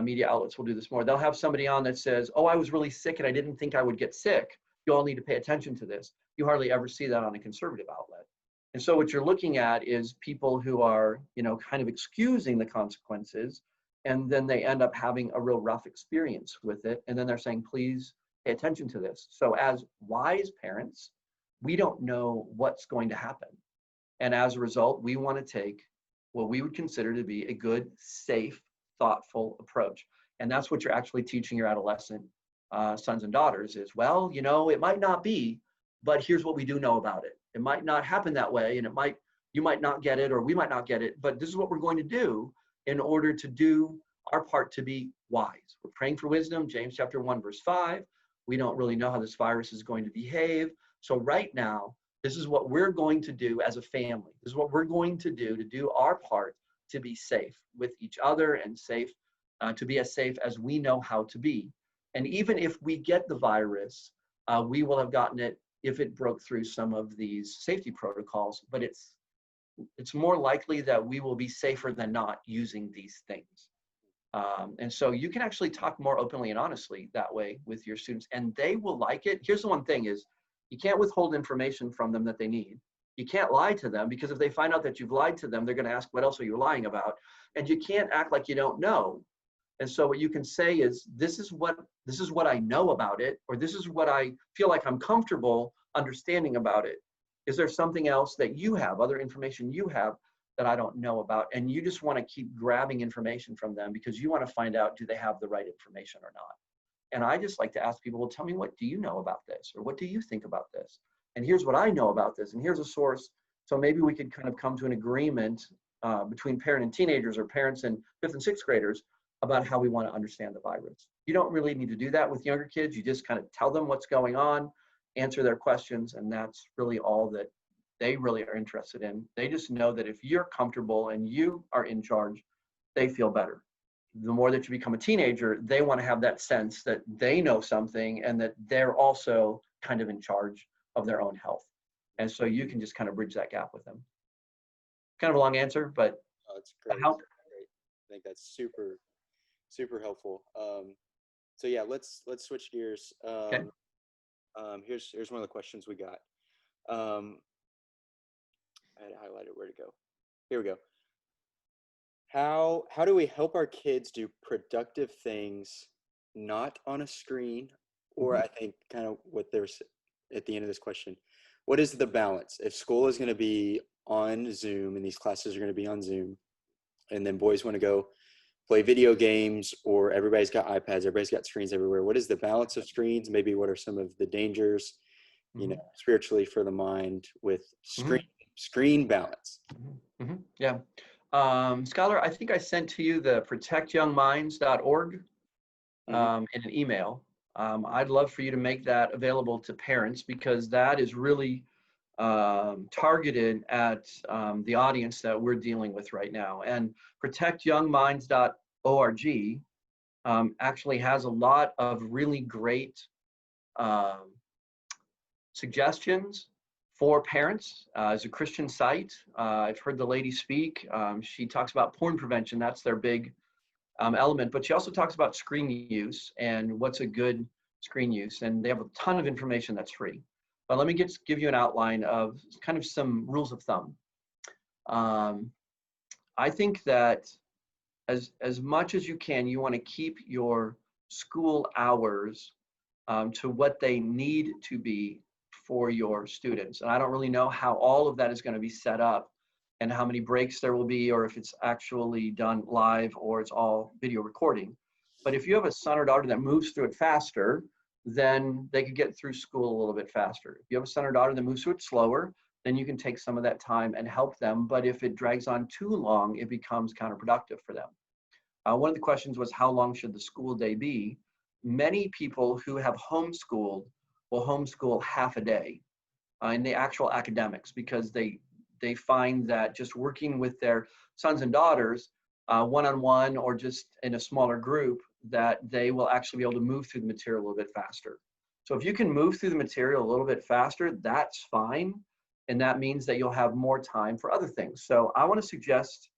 media outlets will do this more. They'll have somebody on that says, oh, I was really sick and I didn't think I would get sick. You all need to pay attention to this. You hardly ever see that on a conservative outlet. And so what you're looking at is people who are, kind of excusing the consequences, and then they end up having a real rough experience with it. And then they're saying, please pay attention to this. So as wise parents, we don't know what's going to happen. And as a result, we want to take what we would consider to be a good, safe, thoughtful approach. And that's what you're actually teaching your adolescent sons and daughters is, well, it might not be, but here's what we do know about it. It might not happen that way, and you might not get it, or we might not get it, but this is what we're going to do in order to do our part to be wise. We're praying for wisdom, James chapter 1, verse 5. We don't really know how this virus is going to behave. So right now, this is what we're going to do as a family. This is what we're going to do our part to be safe with each other, and safe, to be as safe as we know how to be. And even if we get the virus, we will have gotten it if it broke through some of these safety protocols, but it's more likely that we will be safer than not using these things. And so you can actually talk more openly and honestly that way with your students, and they will like it. Here's the one thing is, you can't withhold information from them that they need. You can't lie to them, because if they find out that you've lied to them, they're going to ask, what else are you lying about? And you can't act like you don't know. And so what you can say is, this is what I know about it, or this is what I feel like I'm comfortable understanding about it. Is there something else that you have, other information you have that I don't know about? And you just want to keep grabbing information from them, because you want to find out, do they have the right information or not? And I just like to ask people, well, tell me, what do you know about this? Or what do you think about this? And here's what I know about this, and here's a source. So maybe we could kind of come to an agreement between parent and teenagers, or parents and 5th and 6th graders, about how we want to understand the virus. You don't really need to do that with younger kids. You just kind of tell them what's going on, answer their questions, and that's really all that they really are interested in. They just know that if you're comfortable and you are in charge, they feel better. The more that you become a teenager, they want to have that sense that they know something, and that they're also kind of in charge of their own health. And so you can just kind of bridge that gap with them. Kind of a long answer, but it's great. Help. Great. I think that's super, super helpful. So yeah, let's switch gears. Okay. Here's one of the questions we got. I had highlighted where to go. Here we go. How do we help our kids do productive things not on a screen? Or I think kind of what there's at the end of this question, what is the balance? If school is going to be on Zoom, and these classes are going to be on Zoom, and then boys want to go play video games, or everybody's got iPads, everybody's got screens everywhere. What is the balance of screens? Maybe what are some of the dangers, spiritually for the mind with screen balance? Yeah. Scholar, I think I sent to you the protectyoungminds.org in an email. I'd love for you to make that available to parents, because that is really targeted at the audience that we're dealing with right now. And protectyoungminds.org actually has a lot of really great suggestions for parents. As a Christian site, I've heard the lady speak. She talks about porn prevention. That's their big element, but she also talks about screen use and what's a good screen use. And they have a ton of information that's free. But let me give you an outline of kind of some rules of thumb. I think that as much as you can, you want to keep your school hours to what they need to be for your students. And I don't really know how all of that is going to be set up and how many breaks there will be, or if it's actually done live or it's all video recording. But if you have a son or daughter that moves through it faster, then they could get through school a little bit faster. If you have a son or daughter that moves through it slower, then you can take some of that time and help them. But if it drags on too long, it becomes counterproductive for them. One of the questions was, how long should the school day be? Many people who have homeschooled will homeschool half a day in the actual academics, because they find that just working with their sons and daughters one-on-one or just in a smaller group, that they will actually be able to move through the material a little bit faster. So if you can move through the material a little bit faster, that's fine. And that means that you'll have more time for other things. So I want to suggest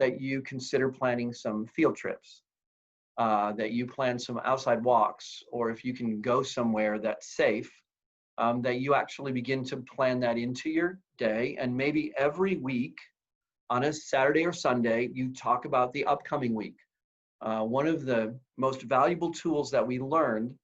that you consider planning some field trips, that you plan some outside walks, or if you can go somewhere that's safe, that you actually begin to plan that into your day. And maybe every week on a Saturday or Sunday, you talk about the upcoming week. One of the most valuable tools that we learned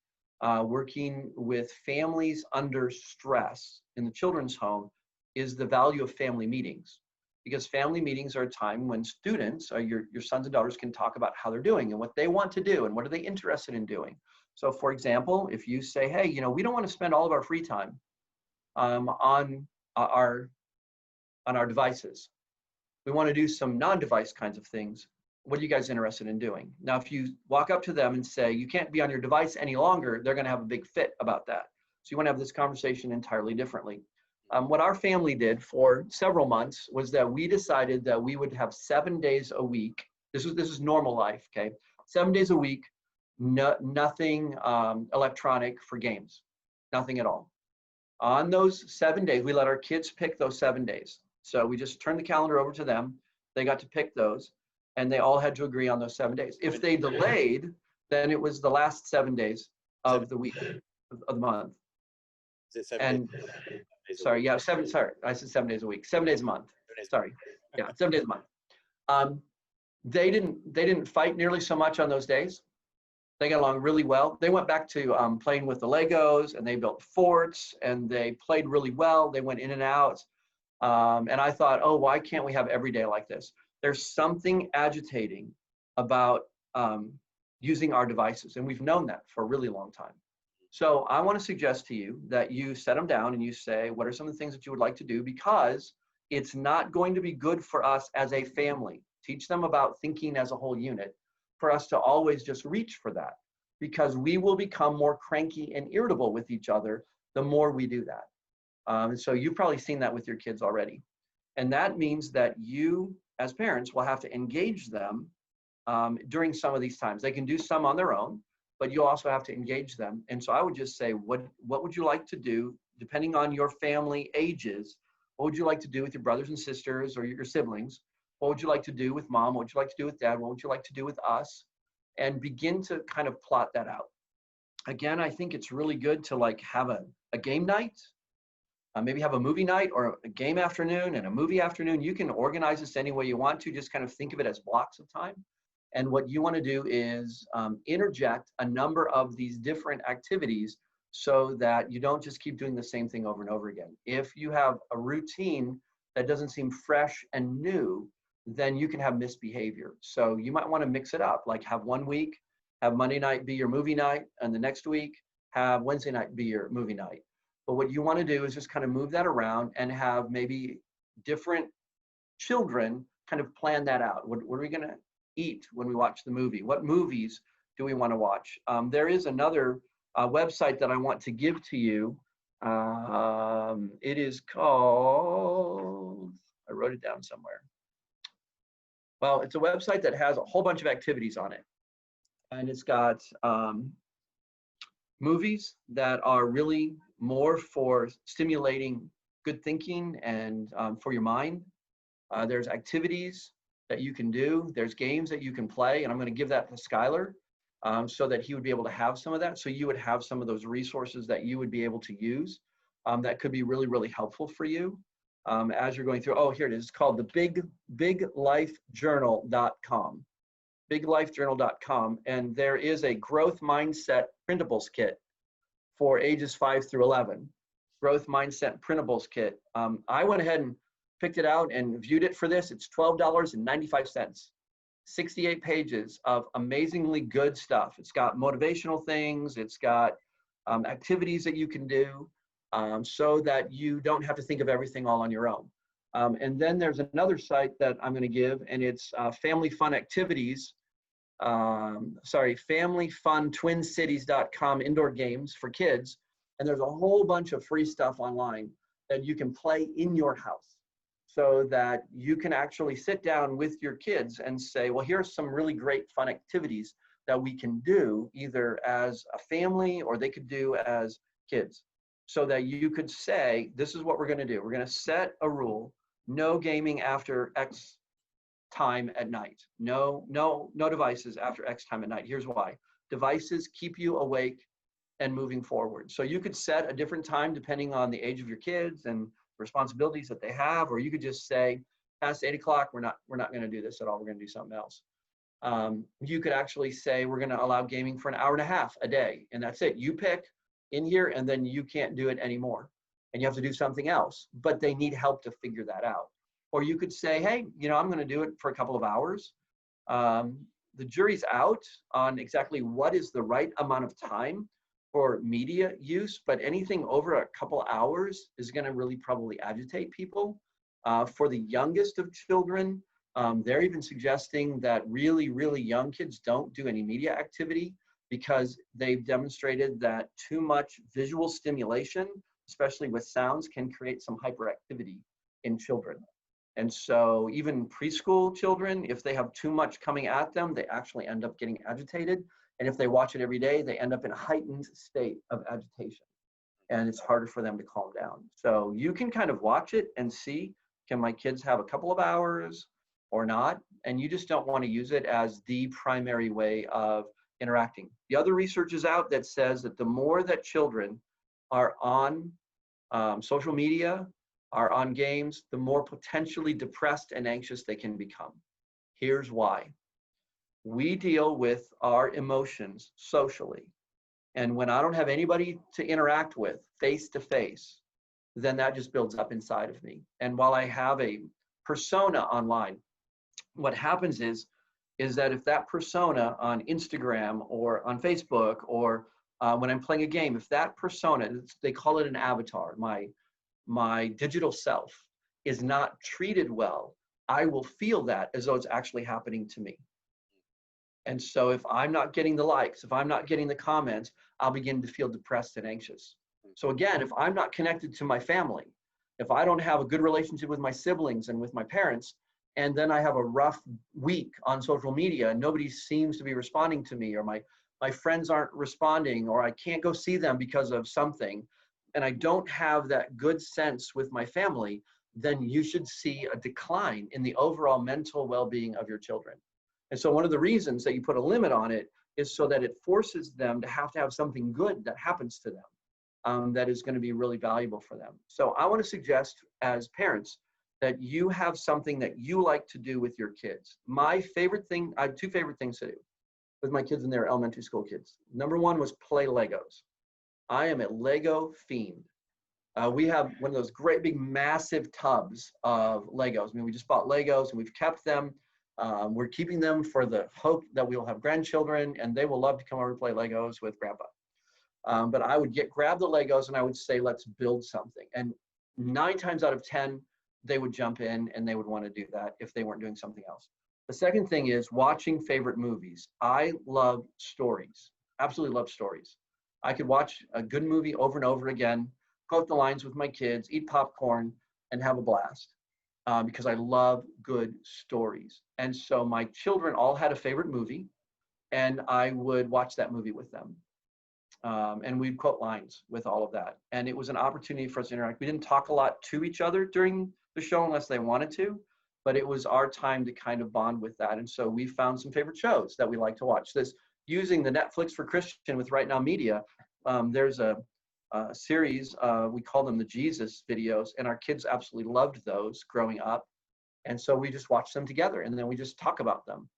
working with families under stress in the children's home is the value of family meetings. Because family meetings are a time when students, your sons and daughters, can talk about how they're doing and what they want to do and what are they interested in doing. So for example, if you say, hey, we don't want to spend all of our free time on our devices. We want to do some non-device kinds of things. What are you guys interested in doing? Now, if you walk up to them and say, you can't be on your device any longer, they're going to have a big fit about that. So you want to have this conversation entirely differently. What our family did for several months was that we decided that we would have 7 days a week. This is normal life, okay? 7 days a week, nothing electronic for games, nothing at all. On those 7 days, we let our kids pick those 7 days. So we just turned the calendar over to them. They got to pick those, and they all had to agree on those 7 days. If they delayed, then it was the last 7 days of the week, of the month. Is it 7 days? Sorry, yeah, I said 7 days a week, 7 days a month. Sorry, yeah, 7 days a month. They didn't fight nearly so much on those days. They got along really well. They went back to playing with the Legos, and they built forts, and they played really well. They went in and out. And I thought, oh, why can't we have every day like this? There's something agitating about using our devices, and we've known that for a really long time. So I want to suggest to you that you set them down and you say, what are some of the things that you would like to do? Because it's not going to be good for us as a family. Teach them about thinking as a whole unit, for us to always just reach for that, because we will become more cranky and irritable with each other the more we do that. And so you've probably seen that with your kids already. And that means that you, as parents, will have to engage them during some of these times. They can do some on their own, but you also have to engage them. And so I would just say, what would you like to do, depending on your family ages? What would you like to do with your brothers and sisters or your siblings? What would you like to do with mom? What would you like to do with dad? What would you like to do with us? And begin to kind of plot that out. Again, I think it's really good to like have a game night, maybe have a movie night or a game afternoon and a movie afternoon. You can organize this any way you want to, just kind of think of it as blocks of time. And what you want to do is interject a number of these different activities so that you don't just keep doing the same thing over and over again. If you have a routine that doesn't seem fresh and new, then you can have misbehavior. So you might want to mix it up, like have 1 week, have Monday night be your movie night, and the next week have Wednesday night be your movie night. But what you want to do is just kind of move that around and have maybe different children kind of plan that out. What are we going to eat when we watch the movie? What movies do we want to watch? There is another website that I want to give to you. It is called, I wrote it down somewhere. Well, it's a website that has a whole bunch of activities on it. And it's got movies that are really more for stimulating good thinking and for your mind. There's activities that you can do. There's games that you can play, and I'm going to give that to Skylar so that he would be able to have some of that. So you would have some of those resources that you would be able to use that could be really, really helpful for you as you're going through. Oh, here it is. It's called the biglifejournal.com. biglifejournal.com. And there is a growth mindset printables kit for ages 5 through 11. Growth mindset printables kit. I went ahead and picked it out and viewed it for this. It's $12.95. 68 pages of amazingly good stuff. It's got motivational things. It's got activities that you can do so that you don't have to think of everything all on your own. And then there's another site that I'm going to give, and it's Family Fun Activities. FamilyFunTwinCities.com, indoor games for kids. And there's a whole bunch of free stuff online that you can play in your house so that you can actually sit down with your kids and say, well, here's some really great fun activities that we can do either as a family or they could do as kids. So that you could say, this is what we're going to do. We're going to set a rule: no gaming after X time at night. No devices after X time at night. Here's why. Devices keep you awake and moving forward. So you could set a different time depending on the age of your kids and responsibilities that they have, or you could just say, past 8 o'clock, we're not going to do this at all. We're going to do something else. You could actually say, we're going to allow gaming for an hour and a half a day, and that's it. You pick in here, and then you can't do it anymore, and you have to do something else. But they need help to figure that out. Or you could say, hey, I'm going to do it for a couple of hours. The jury's out on exactly what is the right amount of time for media use, but anything over a couple hours is going to really probably agitate people. For the youngest of children, they're even suggesting that really, really young kids don't do any media activity because they've demonstrated that too much visual stimulation, especially with sounds, can create some hyperactivity in children. And so even preschool children, if they have too much coming at them, they actually end up getting agitated. And if they watch it every day, they end up in a heightened state of agitation. And it's harder for them to calm down. So you can kind of watch it and see, can my kids have a couple of hours or not? And you just don't want to use it as the primary way of interacting. The other research is out that says that the more that children are on social media, are on games, the more potentially depressed and anxious they can become. Here's why. We deal with our emotions socially. And when I don't have anybody to interact with face to face, then that just builds up inside of me. And while I have a persona online, what happens is that if that persona on Instagram or on Facebook or when I'm playing a game, if that persona, they call it an avatar, my digital self is not treated well, I will feel that as though it's actually happening to me. And so if I'm not getting the likes, if I'm not getting the comments, I'll begin to feel depressed and anxious. So again, if I'm not connected to my family, if I don't have a good relationship with my siblings and with my parents, and then I have a rough week on social media and nobody seems to be responding to me, or my friends aren't responding, or I can't go see them because of something, and I don't have that good sense with my family, then you should see a decline in the overall mental well-being of your children. And so one of the reasons that you put a limit on it is so that it forces them to have something good that happens to them that is going to be really valuable for them. So I want to suggest as parents that you have something that you like to do with your kids. My favorite thing, I have two favorite things to do with my kids when they're elementary school kids. Number one was play Legos. I am a Lego fiend. We have one of those great big massive tubs of Legos. I mean, we just bought Legos and we've kept them. We're keeping them for the hope that we'll have grandchildren and they will love to come over and play Legos with grandpa. But I would grab the Legos and I would say, let's build something. And 9 times out of 10, they would jump in and they would want to do that if they weren't doing something else. The second thing is watching favorite movies. I love stories, absolutely love stories. I could watch a good movie over and over again, quote the lines with my kids, eat popcorn, and have a blast because I love good stories. And so my children all had a favorite movie, and I would watch that movie with them. And we'd quote lines with all of that. And it was an opportunity for us to interact. We didn't talk a lot to each other during the show unless they wanted to, but it was our time to kind of bond with that. And so we found some favorite shows that we like to watch. This using the Netflix for Christian with Right Now Media. There's a series, we call them the Jesus videos, and our kids absolutely loved those growing up. And so we just watch them together, and then we just talk about them.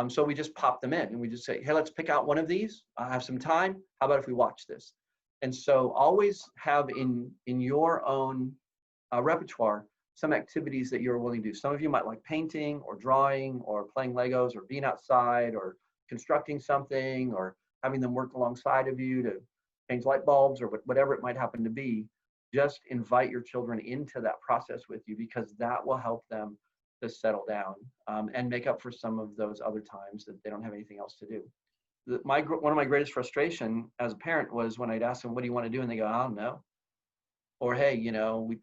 So we just pop them in, and we just say, hey, let's pick out one of these. I have some time. How about if we watch this? And so always have in your own repertoire some activities that you're willing to do. Some of you might like painting or drawing or playing Legos or being outside or constructing something or having them work alongside of you to change light bulbs or whatever it might happen to be. Just invite your children into that process with you, because that will help them to settle down and make up for some of those other times that they don't have anything else to do. One of my greatest frustration as a parent was when I'd ask them, what do you want to do? And they go, I don't know. Or, hey,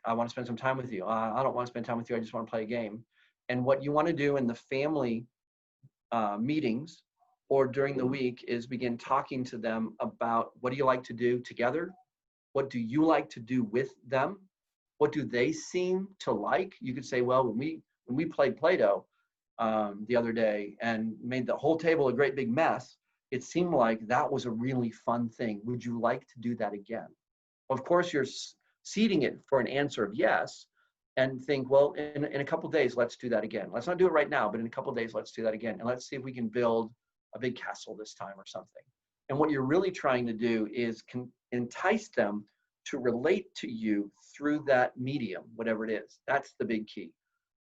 I want to spend some time with you. I don't want to spend time with you. I just want to play a game. And what you want to do in the family meetings or during the week is begin talking to them about, what do you like to do together? What do you like to do with them? What do they seem to like? You could say, well, when we played Play-Doh the other day and made the whole table a great big mess, it seemed like that was a really fun thing. Would you like to do that again? Of course, you're seeding it for an answer of yes, and think, well, in a couple of days, let's do that again. Let's not do it right now, but in a couple of days, let's do that again. And let's see if we can build a big castle this time or something. And what you're really trying to do is entice them to relate to you through that medium, whatever it is. That's the big key.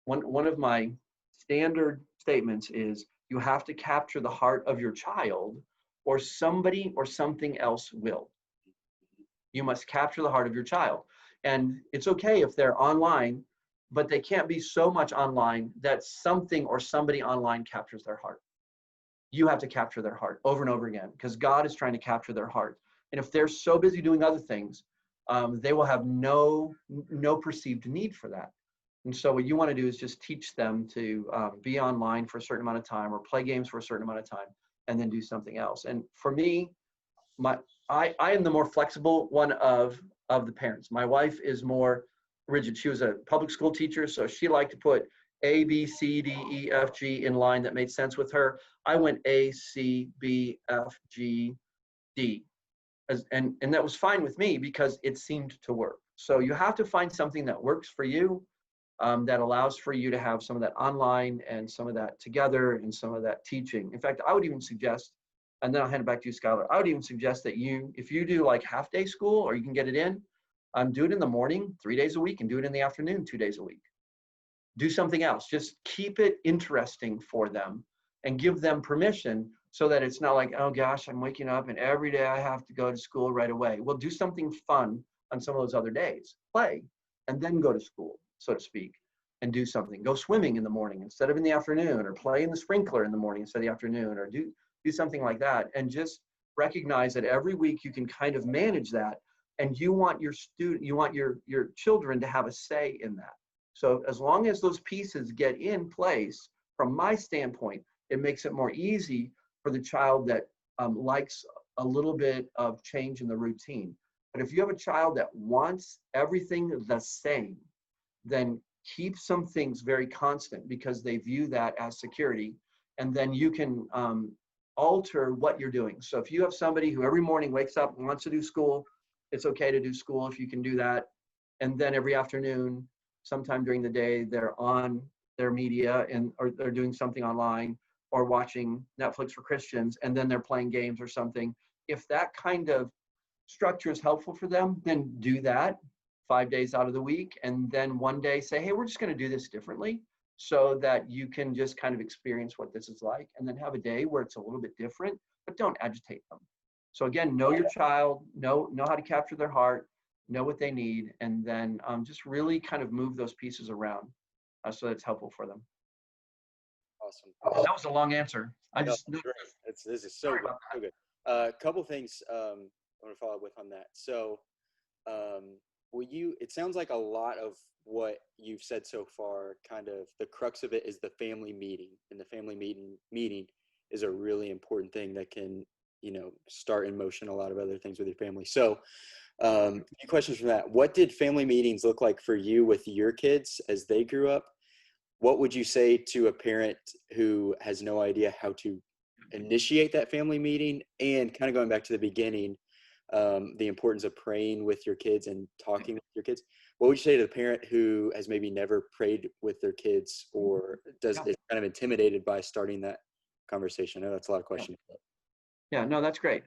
One of my standard statements is, you have to capture the heart of your child, or somebody or something else will. You must capture the heart of your child. And it's okay if they're online, but they can't be so much online that something or somebody online captures their heart. You have to capture their heart over and over again, because God is trying to capture their heart. And if they're so busy doing other things, they will have no perceived need for that. And so what you want to do is just teach them to be online for a certain amount of time, or play games for a certain amount of time, and then do something else. And for me, I am the more flexible one of the parents. My wife is more rigid. She was a public school teacher, so she liked to put A, B, C, D, E, F, G in line that made sense with her. I went A, C, B, F, G, D. And that was fine with me because it seemed to work. So you have to find something that works for you, that allows for you to have some of that online and some of that together and some of that teaching. In fact, I would even suggest, and then I'll hand it back to you, Skylar, I would even suggest that if you do like half-day school, or you can get it in, do it in the morning 3 days a week, and do it in the afternoon 2 days a week. Do something else. Just keep it interesting for them and give them permission, so that it's not like, oh gosh, I'm waking up and every day I have to go to school right away. Well, do something fun on some of those other days. Play, and then go to school, so to speak, and do something. Go swimming in the morning instead of in the afternoon, or play in the sprinkler in the morning instead of the afternoon, or do something like that. And just recognize that every week you can kind of manage that, and you want your children to have a say in that. So as long as those pieces get in place, from my standpoint, it makes it more easy for the child that likes a little bit of change in the routine. But if you have a child that wants everything the same, then keep some things very constant, because they view that as security. And then you can alter what you're doing. So if you have somebody who every morning wakes up and wants to do school, it's okay to do school if you can do that. And then every afternoon, sometime during the day, they're on their media or they're doing something online, or watching Netflix for Christians, and then they're playing games or something. If that kind of structure is helpful for them, then do that 5 days out of the week. And then one day say, hey, we're just going to do this differently, so that you can just kind of experience what this is like. And then have a day where it's a little bit different, but don't agitate them. So again, know your child, know how to capture their heart, know what they need, and then just really kind of move those pieces around so that it's helpful for them. Awesome. That was a long answer. This is so good. So good. A couple things I want to follow up with on that. So, it sounds like a lot of what you've said so far, kind of the crux of it is the family meeting, and the family meeting is a really important thing that can start in motion a lot of other things with your family. So a few questions from that. What did family meetings look like for you with your kids as they grew up? What would you say to a parent who has no idea how to initiate that family meeting? And kind of going back to the beginning, the importance of praying with your kids and talking with your kids. What would you say to the parent who has maybe never prayed with their kids or is kind of intimidated by starting that conversation? I know that's a lot of questions. Yeah, no, that's great.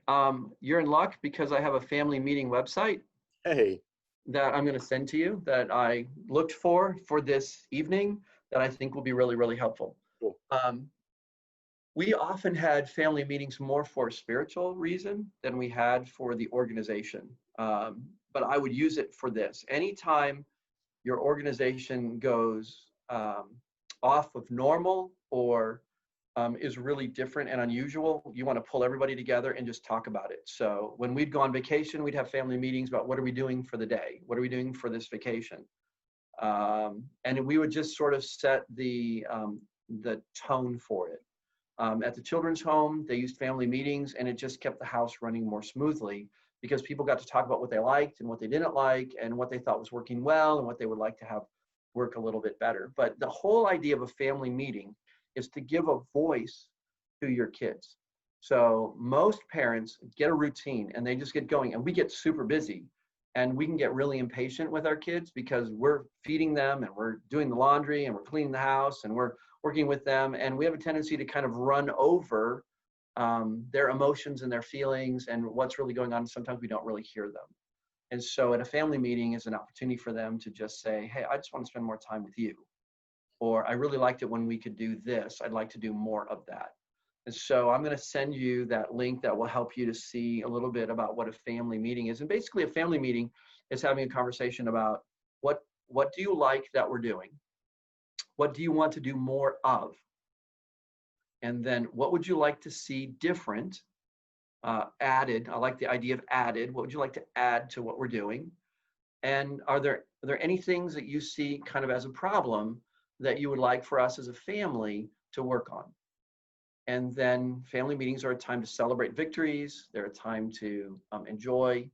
You're in luck because I have a family meeting website Hey, that I'm going to send to you that I looked for this evening that I think will be really, really helpful. cool. We often had family meetings more for a spiritual reason than we had for the organization. But I would use it for this. Anytime your organization goes off of normal or is really different and unusual, you want to pull everybody together and just talk about it. So when we'd go on vacation, we'd have family meetings about what are we doing for the day? What are we doing for this vacation? And we would just sort of set the tone for it. At the children's home, they used family meetings, and it just kept the house running more smoothly because people got to talk about what they liked and what they didn't like and what they thought was working well and what they would like to have work a little bit better. But the whole idea of a family meeting is to give a voice to your kids. So most parents get a routine and they just get going, and we get super busy and we can get really impatient with our kids because we're feeding them and we're doing the laundry and we're cleaning the house and we're working with them, and we have a tendency to kind of run over their emotions and their feelings and what's really going on. Sometimes we don't really hear them. And so at a family meeting is an opportunity for them to just say, hey, I just want to spend more time with you. Or I really liked it when we could do this. I'd like to do more of that. And so I'm going to send you that link that will help you to see a little bit about what a family meeting is. And basically a family meeting is having a conversation about what do you like that we're doing? What do you want to do more of? And then what would you like to see different, added? I like the idea of added. What would you like to add to what we're doing? And are there any things that you see kind of as a problem that you would like for us as a family to work on? And then family meetings are a time to celebrate victories. They're a time to enjoy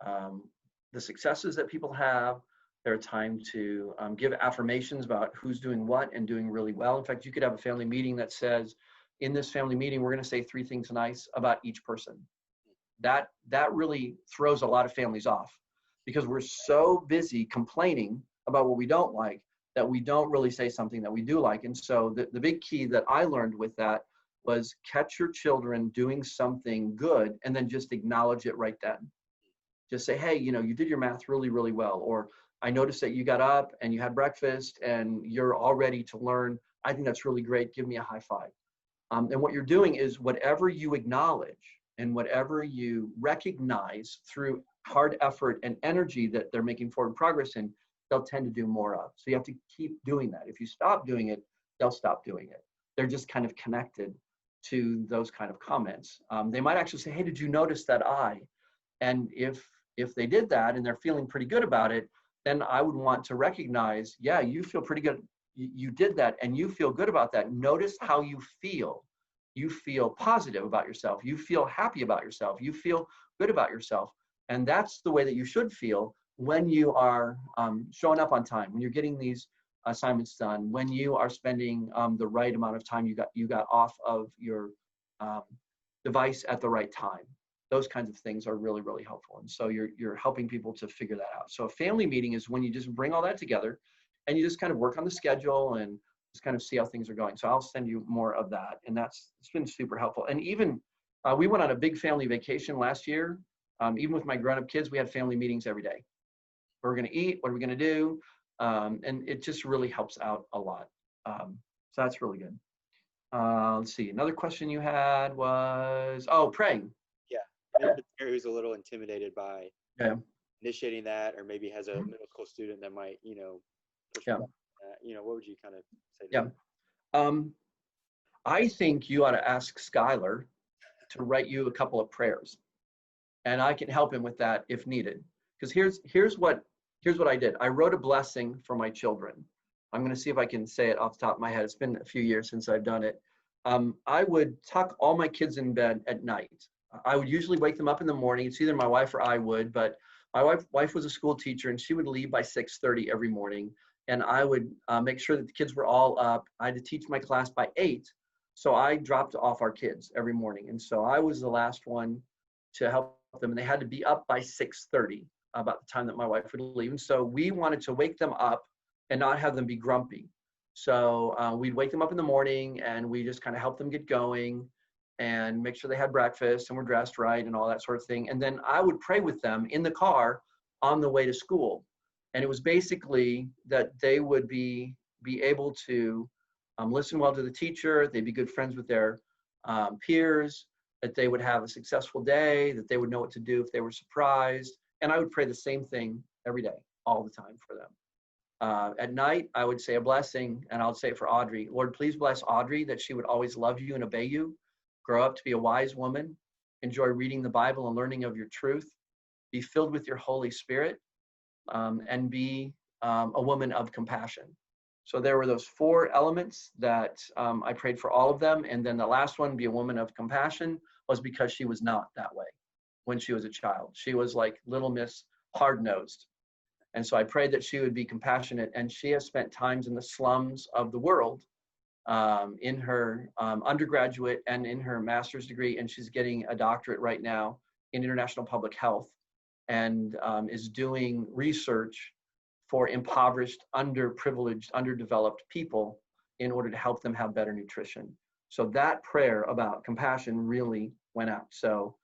the successes that people have. They're a time to give affirmations about who's doing what and doing really well. In fact, you could have a family meeting that says, in this family meeting, we're going to say 3 things nice about each person. That really throws a lot of families off because we're so busy complaining about what we don't like that we don't really say something that we do like. And so the big key that I learned with that was catch your children doing something good and then just acknowledge it right then. Just say, hey, you did your math really, really well. Or I noticed that you got up and you had breakfast and you're all ready to learn. I think that's really great. Give me a high five. And what you're doing is whatever you acknowledge and whatever you recognize through hard effort and energy that they're making forward progress in, they'll tend to do more of. So you have to keep doing that. If you stop doing it, they'll stop doing it. They're just kind of connected to those kind of comments. They might actually say, hey, did you notice that I? And if they did that and they're feeling pretty good about it, then I would want to recognize, yeah, you feel pretty good. You did that and you feel good about that. Notice how you feel. You feel positive about yourself. You feel happy about yourself. You feel good about yourself. And that's the way that you should feel when you are showing up on time, when you're getting these assignments done, when you are spending the right amount of time you got off of your device at the right time. Those kinds of things are really, really helpful. And so you're helping people to figure that out. So a family meeting is when you just bring all that together and you just kind of work on the schedule and just kind of see how things are going. So I'll send you more of that. And it's been super helpful. And even we went on a big family vacation last year. Even with my grown-up kids, we had family meetings every day. What we're going to eat, what are we going to do? And it just really helps out a lot. So that's really good. Let's see. Another question you had was, praying. Yeah. Who's a little intimidated by initiating that, or maybe has a middle school student that might, push back on that. What would you kind of say to them? I think you ought to ask Skylar to write you a couple of prayers, and I can help him with that if needed. Because here's what I did. I wrote a blessing for my children. I'm going to see if I can say it off the top of my head. It's been a few years since I've done it. I would tuck all my kids in bed at night, I would usually wake them up in the morning. It's either my wife or I would, but my wife was a school teacher, and she would leave by 6:30 every morning. And I would make sure that the kids were all up. I had to teach my class by 8. So I dropped off our kids every morning. And so I was the last one to help them. And they had to be up by 6:30, about the time that my wife would leave. And so we wanted to wake them up and not have them be grumpy. So we'd wake them up in the morning, and we just kind of help them get going and make sure they had breakfast and were dressed right and all that sort of thing. And then I would pray with them in the car on the way to school. And it was basically that they would be able to listen well to the teacher, they'd be good friends with their peers, that they would have a successful day, that they would know what to do if they were surprised. And I would pray the same thing every day, all the time for them. At night, I would say a blessing, and I'll say it for Audrey. Lord, please bless Audrey, that she would always love you and obey you, grow up to be a wise woman, enjoy reading the Bible and learning of your truth, be filled with your Holy Spirit, and be a woman of compassion. So there were those 4 elements that I prayed for all of them. And then the last one, be a woman of compassion, was because she was not that way when she was a child. She was like Little Miss Hard-Nosed. And so I prayed that she would be compassionate. And she has spent times in the slums of the world in her undergraduate and in her master's degree. And she's getting a doctorate right now in international public health, and is doing research for impoverished, underprivileged, underdeveloped people in order to help them have better nutrition. So that prayer about compassion really went out. So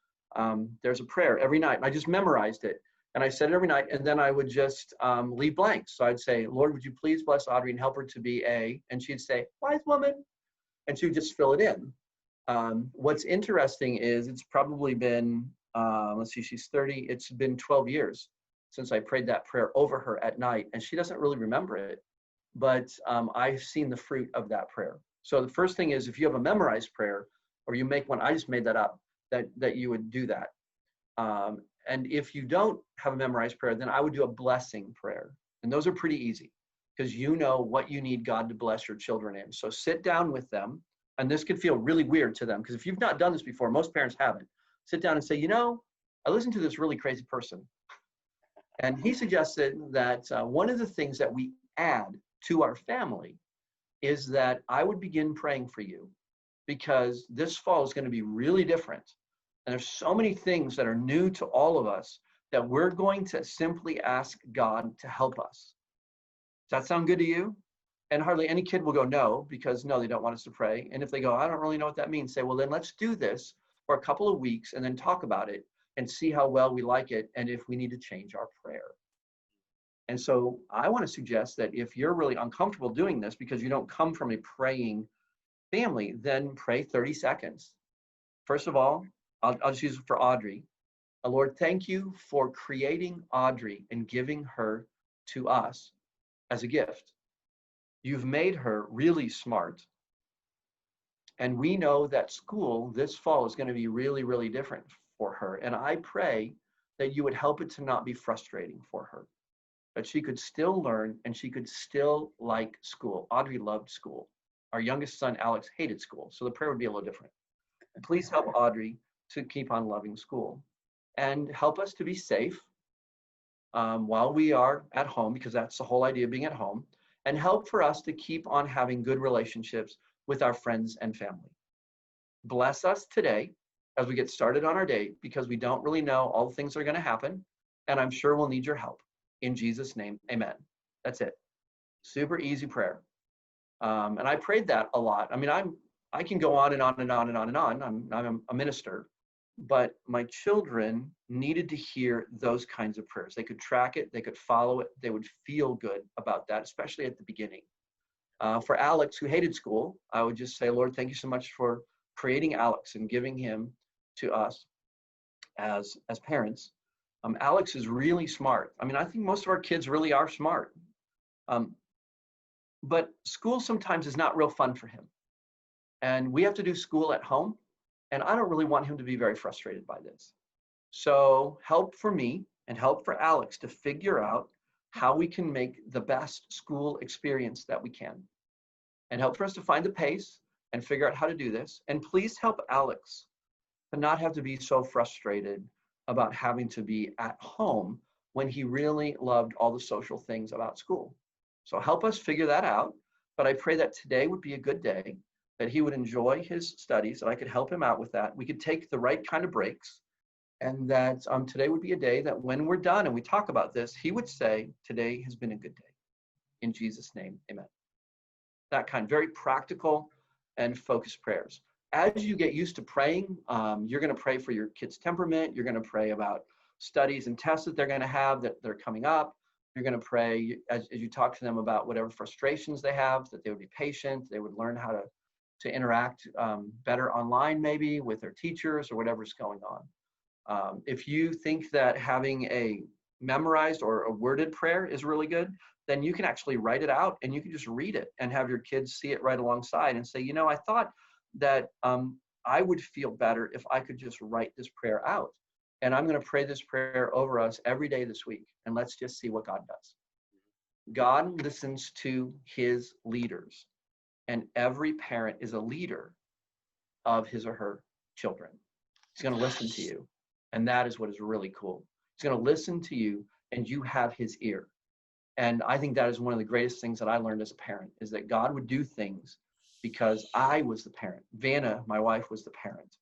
there's a prayer every night. And I just memorized it. And I said it every night. And then I would just leave blanks. So I'd say, Lord, would you please bless Audrey and help her to be a, and she'd say, wise woman. And she would just fill it in. What's interesting is it's probably been, let's see, she's 30. It's been 12 years since I prayed that prayer over her at night, and she doesn't really remember it, but I've seen the fruit of that prayer. So the first thing is, if you have a memorized prayer, or you make one, I just made that up, that you would do that. And if you don't have a memorized prayer, then I would do a blessing prayer. And those are pretty easy, because you know what you need God to bless your children in. So sit down with them, and this could feel really weird to them, because if you've not done this before, most parents haven't. Sit down and say, you know, I listened to this really crazy person, and he suggested that one of the things that we add to our family is that I would begin praying for you, because this fall is going to be really different. And there's so many things that are new to all of us that we're going to simply ask God to help us. Does that sound good to you? And hardly any kid will go no, because no, they don't want us to pray. And if they go, I don't really know what that means, say, well, then let's do this for a couple of weeks and then talk about it and see how well we like it, and if we need to change our prayer. And so I want to suggest that if you're really uncomfortable doing this because you don't come from a praying family, then pray 30 seconds. First of all, I'll just use it for Audrey. Lord, thank you for creating Audrey and giving her to us as a gift. You've made her really smart. And we know that school this fall is going to be really, really different for her. And I pray that you would help it to not be frustrating for her, that she could still learn and she could still like school. Audrey loved school. Our youngest son, Alex, hated school. So the prayer would be a little different. And please help Audrey to keep on loving school, and help us to be safe while we are at home, because that's the whole idea of being at home, and help for us to keep on having good relationships with our friends and family. Bless us today as we get started on our day, because we don't really know all the things that are going to happen, and I'm sure we'll need your help. In Jesus' name, amen. That's it. Super easy prayer. And I prayed that a lot. I mean, I can go on and on and on and on and on. I'm a minister, but my children needed to hear those kinds of prayers. They could track it, they could follow it, they would feel good about that, especially at the beginning. For Alex, who hated school, I would just say, Lord, thank you so much for creating Alex and giving him to us as parents. Alex is really smart. I mean, I think most of our kids really are smart. But school sometimes is not real fun for him. And we have to do school at home. And I don't really want him to be very frustrated by this. So help for me and help for Alex to figure out how we can make the best school experience that we can. And help for us to find the pace and figure out how to do this. And please help Alex to not have to be so frustrated about having to be at home when he really loved all the social things about school. So help us figure that out. But I pray that today would be a good day, that he would enjoy his studies, that I could help him out with that. We could take the right kind of breaks, and that today would be a day that when we're done and we talk about this, he would say, today has been a good day. In Jesus' name, amen. That kind, very practical and focused prayers. As you get used to praying, you're going to pray for your kid's temperament. You're going to pray about studies and tests that they're going to have that they're coming up. You're going to pray as you talk to them about whatever frustrations they have, that they would be patient. They would learn how to interact better online, maybe with their teachers or whatever's going on. If you think that having a memorized or a worded prayer is really good, then you can actually write it out and you can just read it and have your kids see it right alongside and say, you know, I thought that I would feel better if I could just write this prayer out. And I'm going to pray this prayer over us every day this week. And let's just see what God does. God listens to his leaders, and every parent is a leader of his or her children. He's going to listen to you. And that is what is really cool. He's going to listen to you and you have his ear. And I think that is one of the greatest things that I learned as a parent, is that God would do things because I was the parent. Vanna, my wife, was the parent.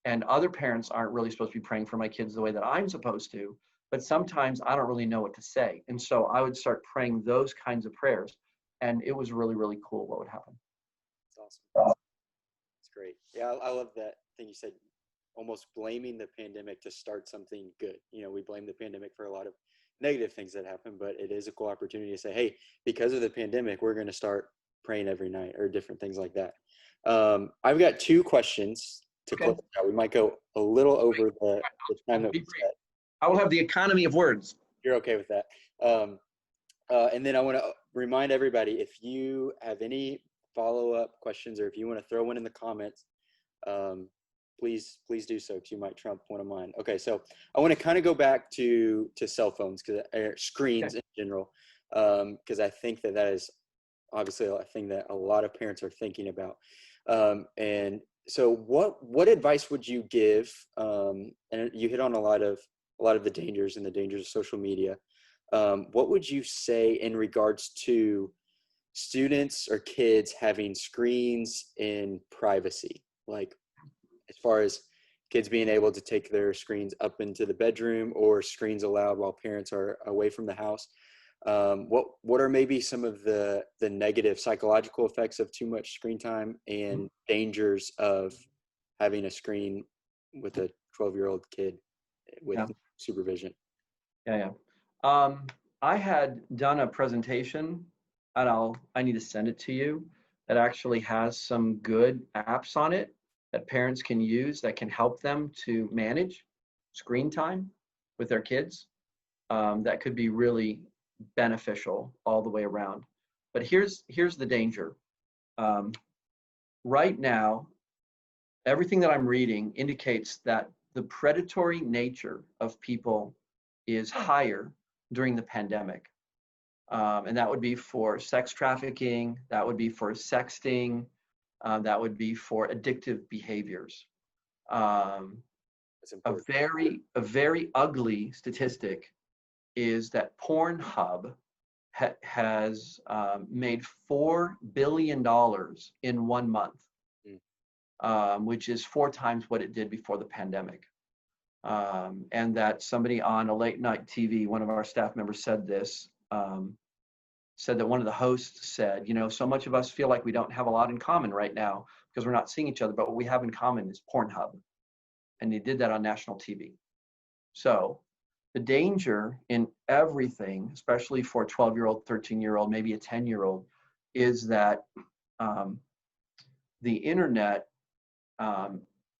And other parents aren't really supposed to be praying for my kids the way that I'm supposed to, but sometimes I don't really know what to say. And so I would start praying those kinds of prayers. And it was really, really cool what would happen. That's awesome. That's great. Yeah, I love that thing you said, almost blaming the pandemic to start something good. You know, we blame the pandemic for a lot of negative things that happen, but it is a cool opportunity to say, hey, because of the pandemic, we're going to start praying every night, or different things like that. I've got 2 questions to close out. We might go a little over the time that we set. I will have the economy of words. You're okay with that. And then I want to remind everybody, if you have any follow-up questions, or if you want to throw one in the comments, please do so, because you might trump one of mine. Okay, so I want to kind of go back to cell phones, screens in general, because I think that is obviously a thing that a lot of parents are thinking about. And so what advice would you give? And you hit on a lot of the dangers of social media. What would you say in regards to students or kids having screens in privacy? Like, as far as kids being able to take their screens up into the bedroom, or screens allowed while parents are away from the house. What are maybe some of the negative psychological effects of too much screen time, and dangers of having a screen with a 12-year-old kid with supervision? Yeah. I had done a presentation, and I need to send it to you, that actually has some good apps on it that parents can use that can help them to manage screen time with their kids. That could be really beneficial all the way around. But here's the danger. Right now, everything that I'm reading indicates that the predatory nature of people is higher during the pandemic. And that would be for sex trafficking, that would be for sexting, that would be for addictive behaviors. A very ugly statistic is that Pornhub has made $4 billion in 1 month, which is 4 times what it did before the pandemic. And that somebody on a late night TV, one of our staff members said this, said that one of the hosts said, you know, so much of us feel like we don't have a lot in common right now because we're not seeing each other, but what we have in common is Pornhub. And they did that on national TV. So the danger in everything, especially for a 12-year-old, 13-year-old, maybe a 10-year-old, is that the internet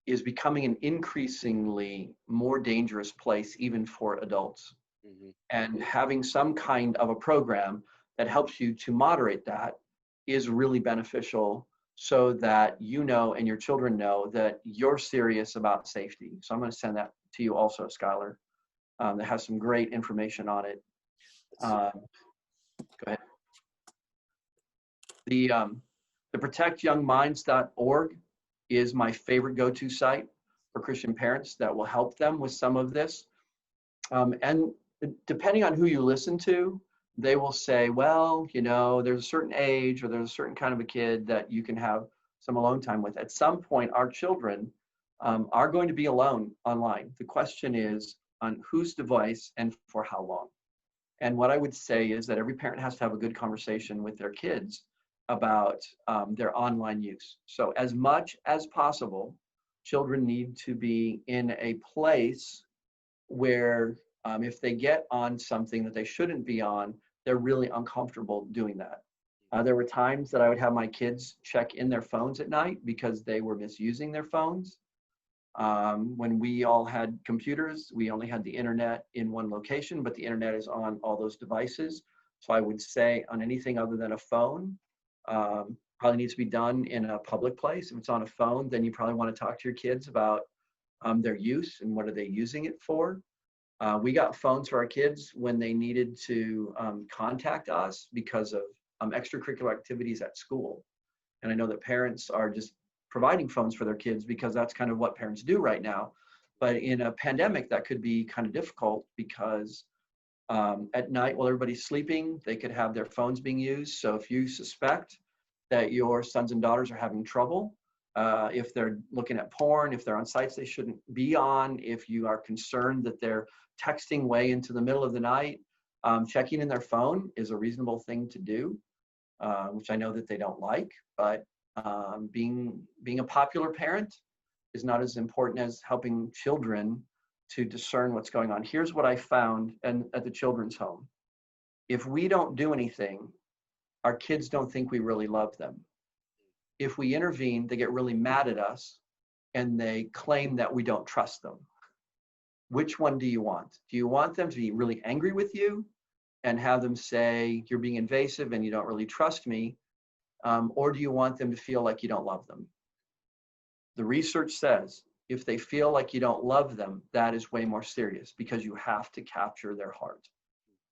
is becoming an increasingly more dangerous place, even for adults. Mm-hmm. And having some kind of a program that helps you to moderate that is really beneficial, so that you know and your children know that you're serious about safety. So I'm going to send that to you also, Skylar. That has some great information on it. Go ahead. The protectyoungminds.org is my favorite go-to site. for Christian parents that will help them with some of this. And depending on who you listen to, they will say, well, you know, there's a certain age or there's a certain kind of a kid that you can have some alone time with. At some point, our children are going to be alone online. The question is on whose device and for how long. And what I would say is that every parent has to have a good conversation with their kids about their online use. So as much as possible, children need to be in a place where if they get on something that they shouldn't be on, they're really uncomfortable doing that. There were times that I would have my kids check in their phones at night because they were misusing their phones. When we all had computers, we only had the internet in one location, but the internet is on all those devices. So I would say on anything other than a phone, probably needs to be done in a public place. If it's on a phone, then you probably want to talk to your kids about their use and what are they using it for. We got phones for our kids when they needed to contact us because of extracurricular activities at school. And I know that parents are just providing phones for their kids because that's kind of what parents do right now. But in a pandemic, that could be kind of difficult because at night while everybody's sleeping, they could have their phones being used. So if you suspect that your sons and daughters are having trouble, if they're looking at porn, if they're on sites they shouldn't be on, if you are concerned that they're texting way into the middle of the night, checking in their phone is a reasonable thing to do, which I know that they don't like, but being a popular parent is not as important as helping children to discern what's going on. Here's what I found at the children's home. If we don't do anything, our kids don't think we really love them. If we intervene, they get really mad at us and they claim that we don't trust them. Which one do you want? Do you want them to be really angry with you and have them say, you're being invasive and you don't really trust me? Or do you want them to feel like you don't love them? The research says if they feel like you don't love them, that is way more serious because you have to capture their heart.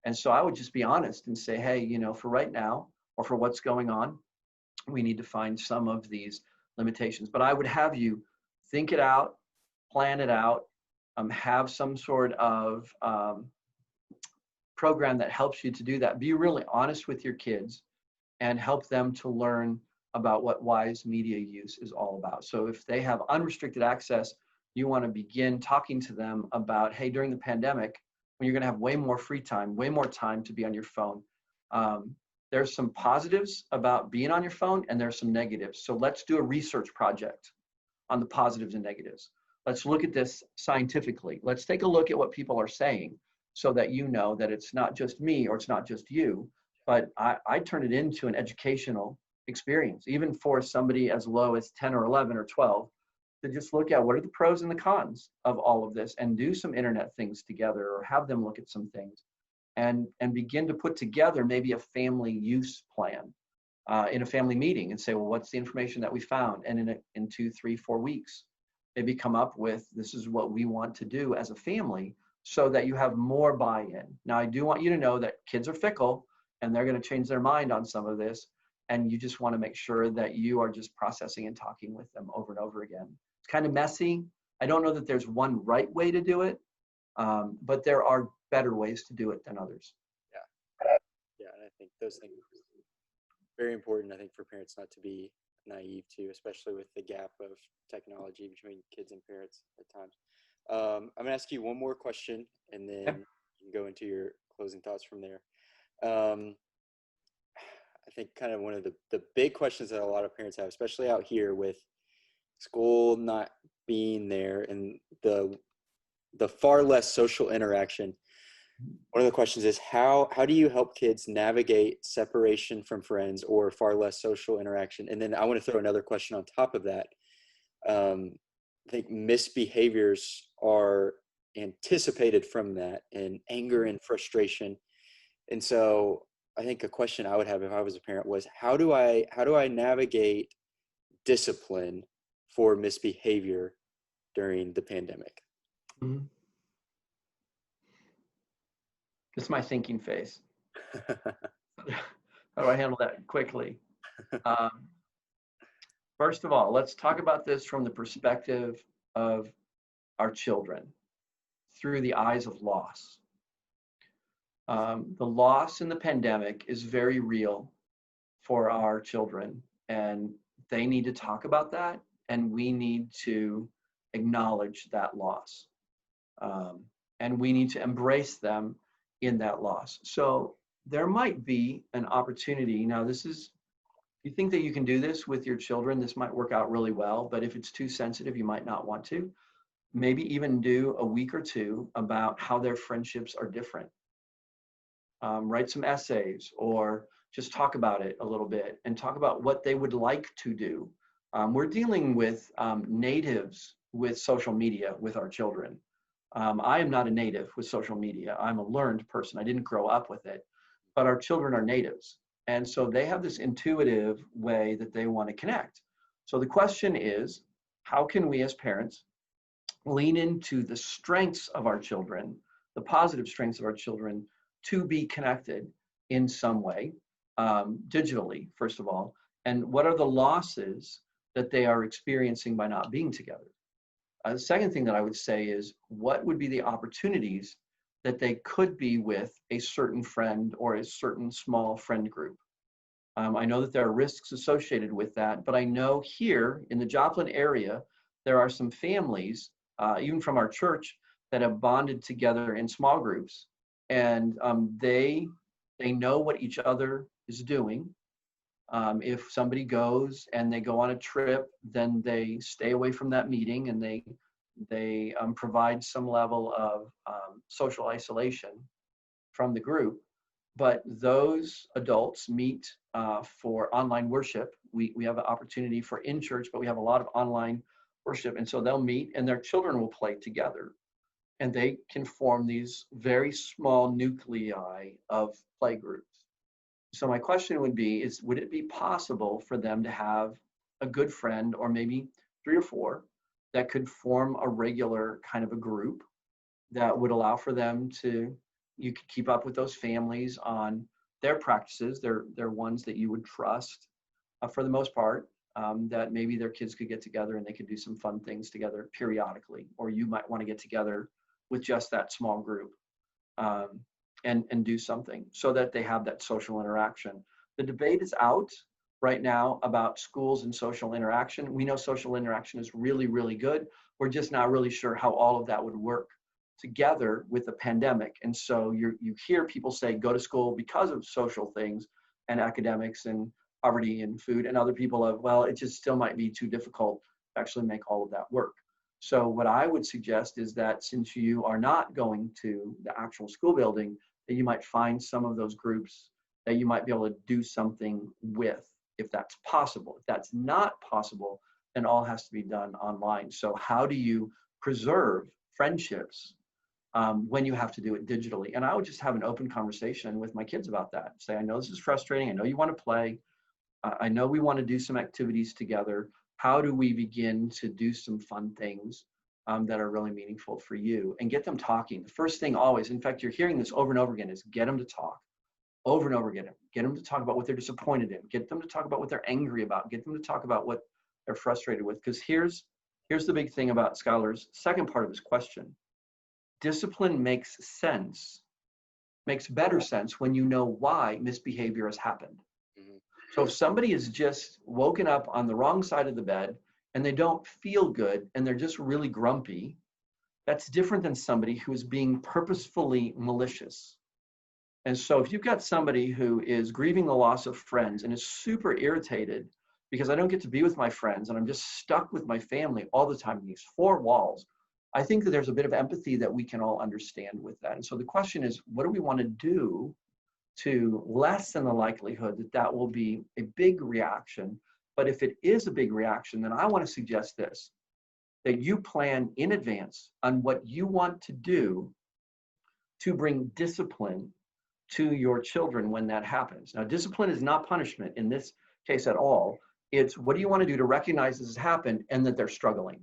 And so I would just be honest and say, hey, you know, for right now or for what's going on, we need to find some of these limitations. But I would have you think it out, plan it out, have some sort of program that helps you to do that. Be really honest with your kids and help them to learn about what wise media use is all about. So if they have unrestricted access, you want to begin talking to them about, hey, during the pandemic, when you're going to have way more free time, way more time to be on your phone, there's some positives about being on your phone and there's some negatives. So let's do a research project on the positives and negatives. Let's look at this scientifically. Let's take a look at what people are saying so that you know that it's not just me or it's not just you, but I turn it into an educational experience, even for somebody as low as 10 or 11 or 12, to just look at what are the pros and the cons of all of this and do some internet things together or have them look at some things and begin to put together maybe a family use plan in a family meeting and say, well, what's the information that we found? And in 2, 3, 4 weeks, maybe come up with, this is what we want to do as a family so that you have more buy-in. Now, I do want you to know that kids are fickle and they're going to change their mind on some of this. And you just want to make sure that you are just processing and talking with them over and over again. It's kind of messy. I don't know that there's one right way to do it, but there are better ways to do it than others. Yeah, and I think those things are very important, I think, for parents not to be naive to, especially with the gap of technology between kids and parents at times. I'm going to ask you one more question, and then you can go into your closing thoughts from there. I think kind of one of the big questions that a lot of parents have, especially out here with school not being there and the far less social interaction. One of the questions is how do you help kids navigate separation from friends or far less social interaction? And then I want to throw another question on top of that. I think misbehaviors are anticipated from that, and anger and frustration. And so I think a question I would have if I was a parent was, how do I navigate discipline for misbehavior during the pandemic? Mm-hmm. This is my thinking phase. How do I handle that quickly? First of all, let's talk about this from the perspective of our children through the eyes of loss. The loss in the pandemic is very real for our children, and they need to talk about that, and we need to acknowledge that loss. And we need to embrace them in that loss. So there might be an opportunity. Now, this is, you think that you can do this with your children, this might work out really well, but if it's too sensitive, you might not want to. Maybe even do a week or two about how their friendships are different. Write some essays or just talk about it a little bit and talk about what they would like to do. We're dealing with natives with social media with our children. I am not a native with social media. I'm a learned person. I didn't grow up with it, but our children are natives. And so they have this intuitive way that they want to connect. So the question is, how can we as parents lean into the strengths of our children, the positive strengths of our children, to be connected in some way, digitally, first of all, and what are the losses that they are experiencing by not being together? The second thing that I would say is, what would be the opportunities that they could be with a certain friend or a certain small friend group? I know that there are risks associated with that, but I know here in the Joplin area, there are some families, even from our church, that have bonded together in small groups, and they know what each other is doing. If somebody goes and they go on a trip, then they stay away from that meeting, and they provide some level of social isolation from the group. But those adults meet for online worship. We have an opportunity for in church, but we have a lot of online worship, and so they'll meet, and their children will play together, and they can form these very small nuclei of play groups. So my question would be, would it be possible for them to have a good friend, or maybe 3 or 4, that could form a regular kind of a group that would allow for them to, you could keep up with those families on their practices, they're ones that you would trust for the most part, that maybe their kids could get together and they could do some fun things together periodically, or you might want to get together with just that small group. And do something so that they have that social interaction. The debate is out right now about schools and social interaction. We know social interaction is really, really good. We're just not really sure how all of that would work together with the pandemic. And so you hear people say go to school because of social things and academics and poverty and food, and other people have, well, it just still might be too difficult to actually make all of that work. So what I would suggest is that since you are not going to the actual school building, that you might find some of those groups that you might be able to do something with, if that's possible. If that's not possible, then all has to be done online. So how do you preserve friendships when you have to do it digitally? And I would just have an open conversation with my kids about that. Say, I know this is frustrating. I know you want to play. I know we want to do some activities together. How do we begin to do some fun things that are really meaningful for you, and get them talking? The first thing always, in fact, you're hearing this over and over again, is get them to talk over and over again. Get them to talk about what they're disappointed in. Get them to talk about what they're angry about. Get them to talk about what they're frustrated with. Because here's the big thing about Skylar's second part of his question. Discipline makes sense, makes better sense when you know why misbehavior has happened. Mm-hmm. So if somebody is just woken up on the wrong side of the bed and they don't feel good and they're just really grumpy, that's different than somebody who is being purposefully malicious. And so if you've got somebody who is grieving the loss of friends and is super irritated because I don't get to be with my friends and I'm just stuck with my family all the time in these 4 walls, I think that there's a bit of empathy that we can all understand with that. And so the question is, what do we want to do to lessen the likelihood that that will be a big reaction? But if it is a big reaction, then I want to suggest this, that you plan in advance on what you want to do to bring discipline to your children when that happens. Now, discipline is not punishment in this case at all. It's what do you want to do to recognize this has happened and that they're struggling.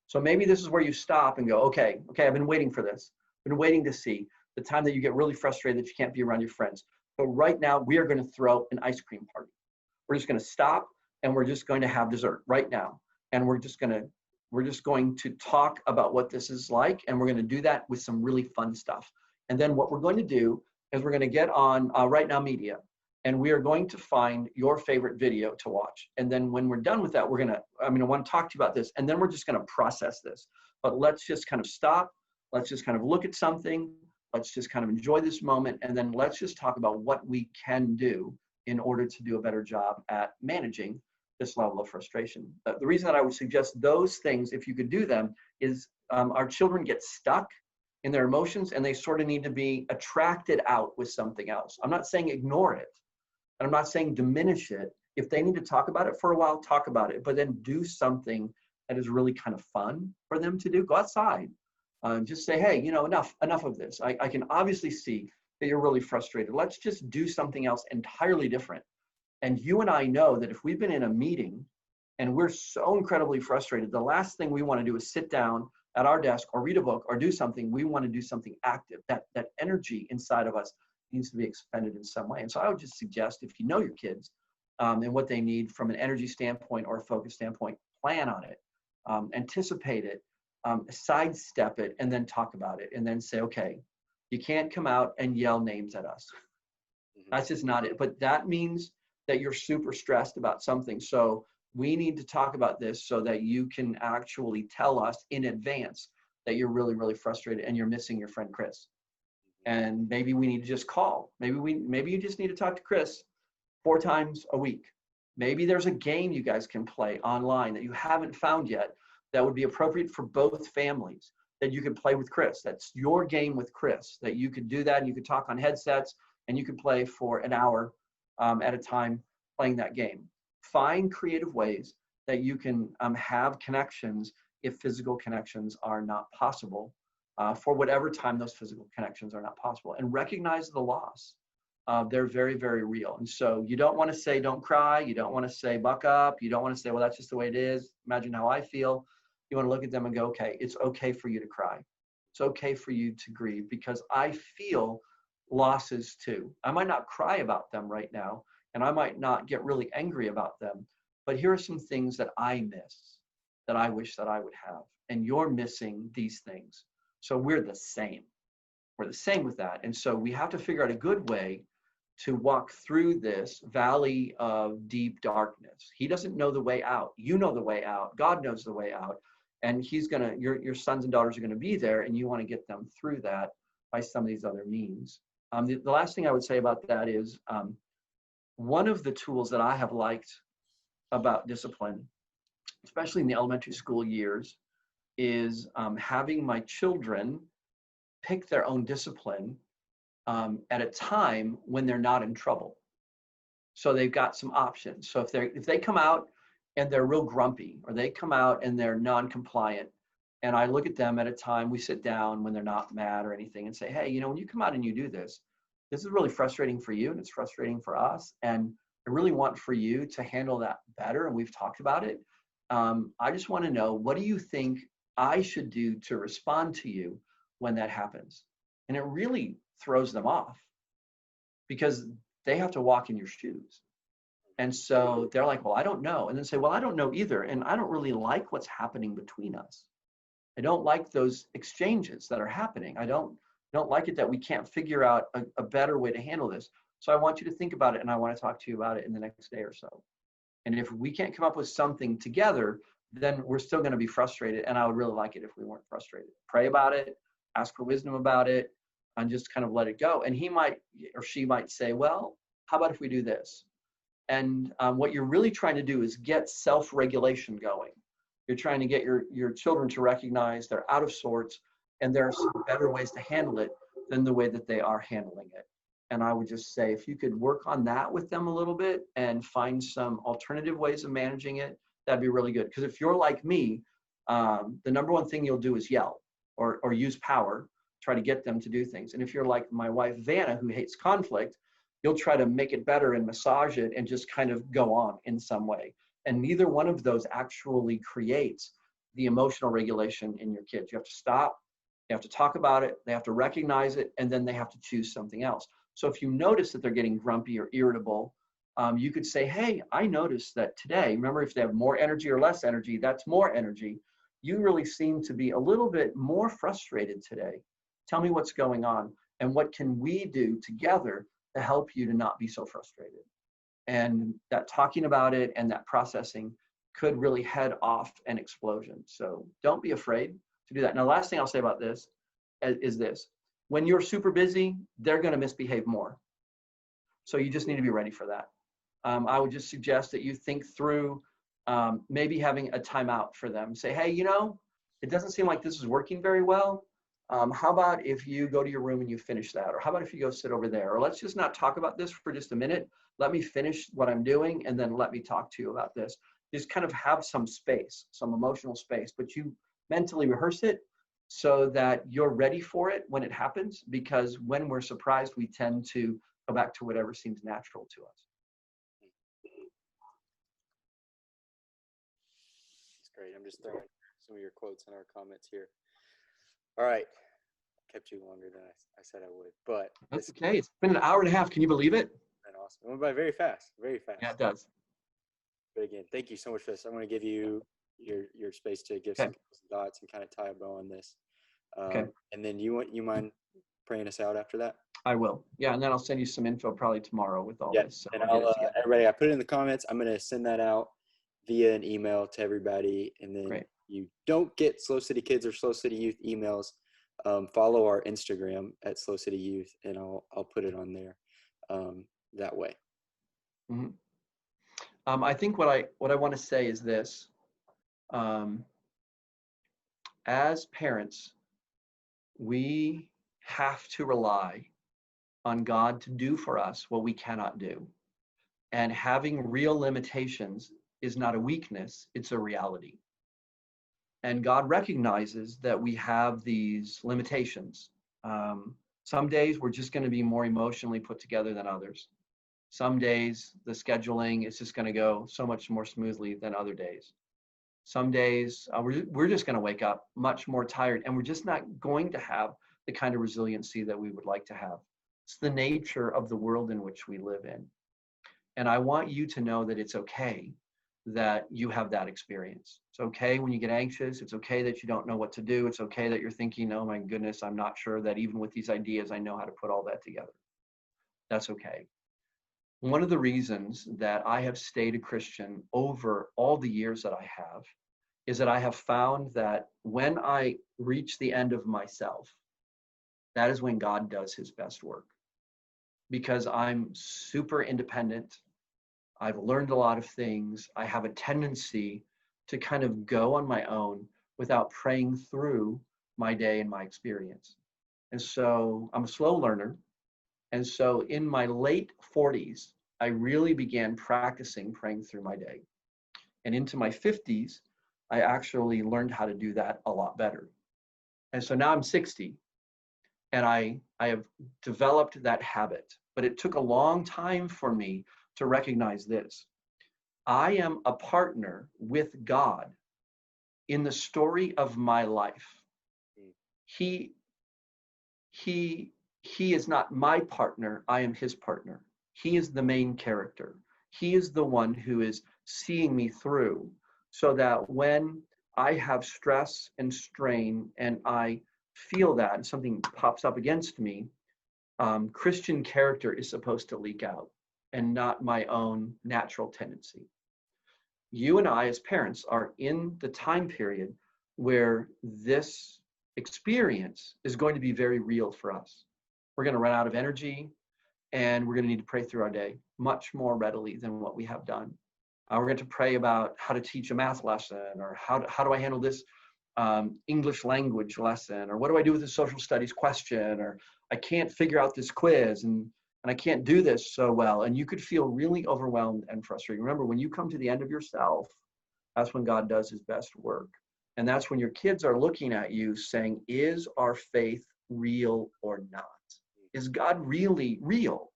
So maybe this is where you stop and go, okay, I've been waiting for this. I've been waiting to see the time that you get really frustrated that you can't be around your friends. But right now, we are going to throw an ice cream party. We're just going to stop and we're just going to have dessert right now. And we're just going to We're just going to talk about what this is like, and we're going to do that with some really fun stuff. And then what we're going to do is we're going to get on Right Now Media, and we are going to find your favorite video to watch. And then when we're done with that, I want to talk to you about this, and then we're just going to process this. But let's just kind of stop. Let's just kind of look at something. Let's just kind of enjoy this moment. And then let's just talk about what we can do in order to do a better job at managing this level of frustration. The reason that I would suggest those things, if you could do them, is our children get stuck in their emotions and they sort of need to be attracted out with something else. I'm not saying ignore it, and I'm not saying diminish it. If they need to talk about it for a while, talk about it, but then do something that is really kind of fun for them to do. Go outside. Just say, hey, enough of this. I can obviously see that you're really frustrated. Let's just do something else entirely different. And you and I know that if we've been in a meeting and we're so incredibly frustrated, the last thing we want to do is sit down at our desk or read a book or do something. We want to do something active. That energy inside of us needs to be expended in some way. And so I would just suggest, if you know your kids and what they need from an energy standpoint or a focus standpoint, plan on it, anticipate it, sidestep it, and then talk about it, and then say, okay, you can't come out and yell names at us. That's just not it. But that means that you're super stressed about something. So we need to talk about this so that you can actually tell us in advance that you're really, really frustrated and you're missing your friend Chris. And maybe we need to just call. Maybe you just need to talk to Chris 4 times a week. Maybe there's a game you guys can play online that you haven't found yet that would be appropriate for both families, that you could play with Chris. That's your game with Chris, that you could do that and you could talk on headsets and you could play for an hour at a time playing that game. Find creative ways that you can have connections if physical connections are not possible, for whatever time those physical connections are not possible, and recognize the loss. They're very, very real. And so you don't want to say, don't cry. You don't want to say, buck up. You don't want to say, well, that's just the way it is. Imagine how I feel. You want to look at them and go, okay, it's okay for you to cry. It's okay for you to grieve, because I feel losses too. I might not cry about them right now, and I might not get really angry about them, but here are some things that I miss that I wish that I would have. And you're missing these things. So we're the same. We're the same with that. And so we have to figure out a good way to walk through this valley of deep darkness. He doesn't know the way out. You know the way out. God knows the way out. And your sons and daughters are going to be there, and you want to get them through that by some of these other means. The last thing I would say about that is one of the tools that I have liked about discipline, especially in the elementary school years, is having my children pick their own discipline at a time when they're not in trouble. So they've got some options. So if they come out and they're real grumpy, or they come out and they're non-compliant, and I look at them at a time, we sit down when they're not mad or anything and say, hey, when you come out and you do this, this is really frustrating for you and it's frustrating for us. And I really want for you to handle that better. And we've talked about it. I just want to know, what do you think I should do to respond to you when that happens? And it really throws them off, because they have to walk in your shoes. And so they're like, well, I don't know. And then say, well, I don't know either. And I don't really like what's happening between us. I don't like those exchanges that are happening. I don't like it that we can't figure out a better way to handle this. So I want you to think about it, and I want to talk to you about it in the next day or so. And if we can't come up with something together, then we're still going to be frustrated. And I would really like it if we weren't frustrated. Pray about it, ask for wisdom about it, and just kind of let it go. And he might, or she might say, well, how about if we do this? And what you're really trying to do is get self-regulation going. You're trying to get your children to recognize they're out of sorts, and there are some better ways to handle it than the way that they are handling it. And I would just say, if you could work on that with them a little bit and find some alternative ways of managing it, that'd be really good. Because if you're like me, the number one thing you'll do is yell or use power, try to get them to do things. And if you're like my wife, Vanna, who hates conflict, you'll try to make it better and massage it and just kind of go on in some way. And neither one of those actually creates the emotional regulation in your kids. You have to stop, you have to talk about it, they have to recognize it, and then they have to choose something else. So if you notice that they're getting grumpy or irritable, you could say, hey, I noticed that today, remember, if they have more energy or less energy, that's more energy. you really seem to be a little bit more frustrated today. Tell me what's going on, and what can we do together to help you to not be so frustrated? And that talking about it and that processing could really head off an explosion. So don't be afraid to do that. Now, last thing I'll say about this is this. When you're super busy, they're going to misbehave more. So you just need to be ready for that. I would just suggest that you think through maybe having a timeout for them. Say, hey, it doesn't seem like this is working very well. How about if you go to your room and you finish that? Or how about if you go sit over there? Or let's just not talk about this for just a minute. Let me finish what I'm doing, and then let me talk to you about this. Just kind of have some space, some emotional space, but you mentally rehearse it so that you're ready for it when it happens, because when we're surprised, we tend to go back to whatever seems natural to us. That's great. I'm just throwing some of your quotes in our comments here. All right. Kept you longer than I said I would, but that's okay. It's been an hour and a half. Can you believe it? Been awesome. It went by very fast, very fast. Yeah, it does. But again, thank you so much for this. I'm going to give you your space to give some thoughts and kind of tie a bow on this. Okay. And then you mind praying us out after that? I will. Yeah, and then I'll send you some info probably tomorrow with all this. So and everybody, I put it in the comments. I'm going to send that out via an email to everybody. And then you don't get Slow City Kids or Slow City Youth emails. Follow our Instagram at Slow City Youth, and I'll put it on there that way. Mm-hmm. I think what I want to say is this. As parents, we have to rely on God to do for us what we cannot do. And having real limitations is not a weakness, it's a reality. And God recognizes that we have these limitations. Some days we're just going to be more emotionally put together than others. Some days the scheduling is just going to go so much more smoothly than other days. Some days we're just going to wake up much more tired, and we're just not going to have the kind of resiliency that we would like to have. It's the nature of the world in which we live in. And I want you to know that it's okay that you have that experience. It's okay when you get anxious. It's okay that you don't know what to do. It's okay that you're thinking, oh my goodness, I'm not sure that even with these ideas, I know how to put all that together. That's okay. One of the reasons that I have stayed a Christian over all the years that I have is that I have found that when I reach the end of myself, that is when God does his best work. Because I'm super independent. I've learned a lot of things. I have a tendency to kind of go on my own without praying through my day and my experience. And so I'm a slow learner. And so in my late 40s, I really began practicing praying through my day. And into my 50s, I actually learned how to do that a lot better. And so now I'm 60, and I have developed that habit. But it took a long time for me to recognize this. I am a partner with God in the story of my life. He is not my partner, I am his partner. He is the main character. He is the one who is seeing me through, so that when I have stress and strain and I feel that and something pops up against me, Christian character is supposed to leak out and not my own natural tendency. You and I as parents are in the time period where this experience is going to be very real for us. We're going to run out of energy, and we're going to need to pray through our day much more readily than what we have done. We're going to pray about how to teach a math lesson, or how do I handle this English language lesson, or what do I do with the social studies question, or I can't figure out this quiz, and I can't do this so well. And you could feel really overwhelmed and frustrated. Remember, when you come to the end of yourself, that's when God does his best work. And that's when your kids are looking at you saying, is our faith real or not? Is God really real?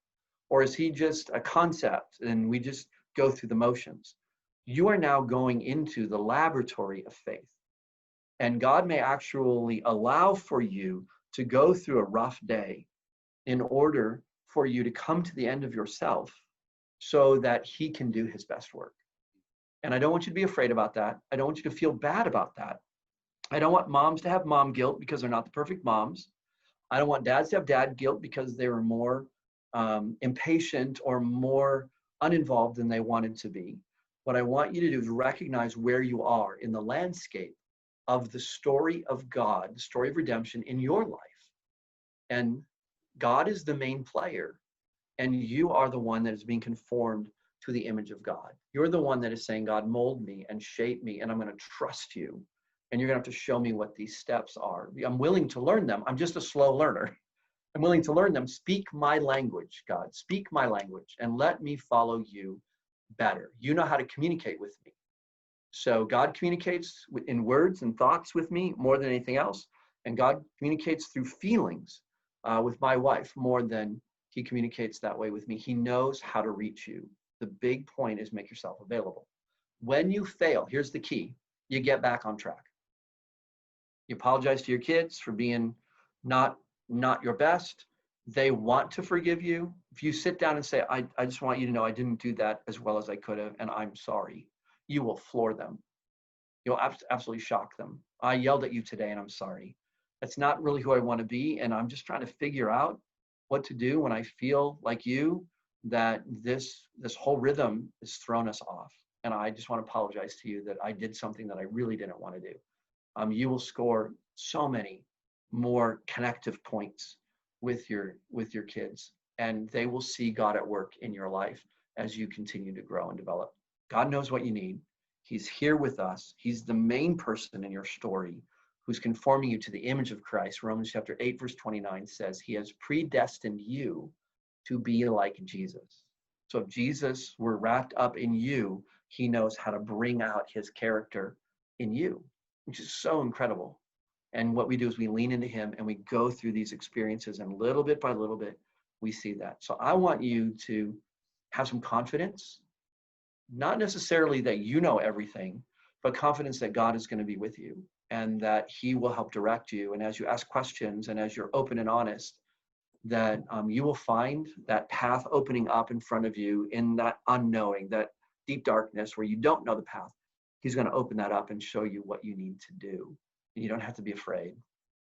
Or is he just a concept and we just go through the motions? You are now going into the laboratory of faith. And God may actually allow for you to go through a rough day in order for you to come to the end of yourself so that he can do his best work. And I don't want you to be afraid about that. I don't want you to feel bad about that. I don't want moms to have mom guilt because they're not the perfect moms. I don't want dads to have dad guilt because they were more impatient or more uninvolved than they wanted to be. What I want you to do is recognize where you are in the landscape of the story of God, the story of redemption in your life. And God is the main player, and you are the one that is being conformed to the image of God. You're the one that is saying, God, mold me and shape me, and I'm going to trust you. And you're going to have to show me what these steps are. I'm willing to learn them. I'm just a slow learner. I'm willing to learn them. Speak my language, God. Speak my language and let me follow you better. You know how to communicate with me. So God communicates in words and thoughts with me more than anything else. And God communicates through feelings with my wife more than he communicates that way with me. He knows how to reach you. The big point is make yourself available. When you fail, here's the key. You get back on track. You apologize to your kids for being not your best. They want to forgive you. If you sit down and say, I just want you to know I didn't do that as well as I could have, and I'm sorry, you will floor them. You'll absolutely shock them. I yelled at you today and I'm sorry. That's not really who I want to be. And I'm just trying to figure out what to do when I feel like you, that this whole rhythm has thrown us off. And I just want to apologize to you that I did something that I really didn't want to do. You will score so many more connective points with your kids, and they will see God at work in your life as you continue to grow and develop. God knows what you need. He's here with us. He's the main person in your story who's conforming you to the image of Christ. Romans chapter 8, verse 29 says he has predestined you to be like Jesus. So if Jesus were wrapped up in you, he knows how to bring out his character in you, which is so incredible. And what we do is we lean into him and we go through these experiences, and little bit by little bit, we see that. So I want you to have some confidence, not necessarily that you know everything, but confidence that God is going to be with you and that he will help direct you. And as you ask questions and as you're open and honest, that you will find that path opening up in front of you in that unknowing, that deep darkness where you don't know the path. He's going to open that up and show you what you need to do. You don't have to be afraid.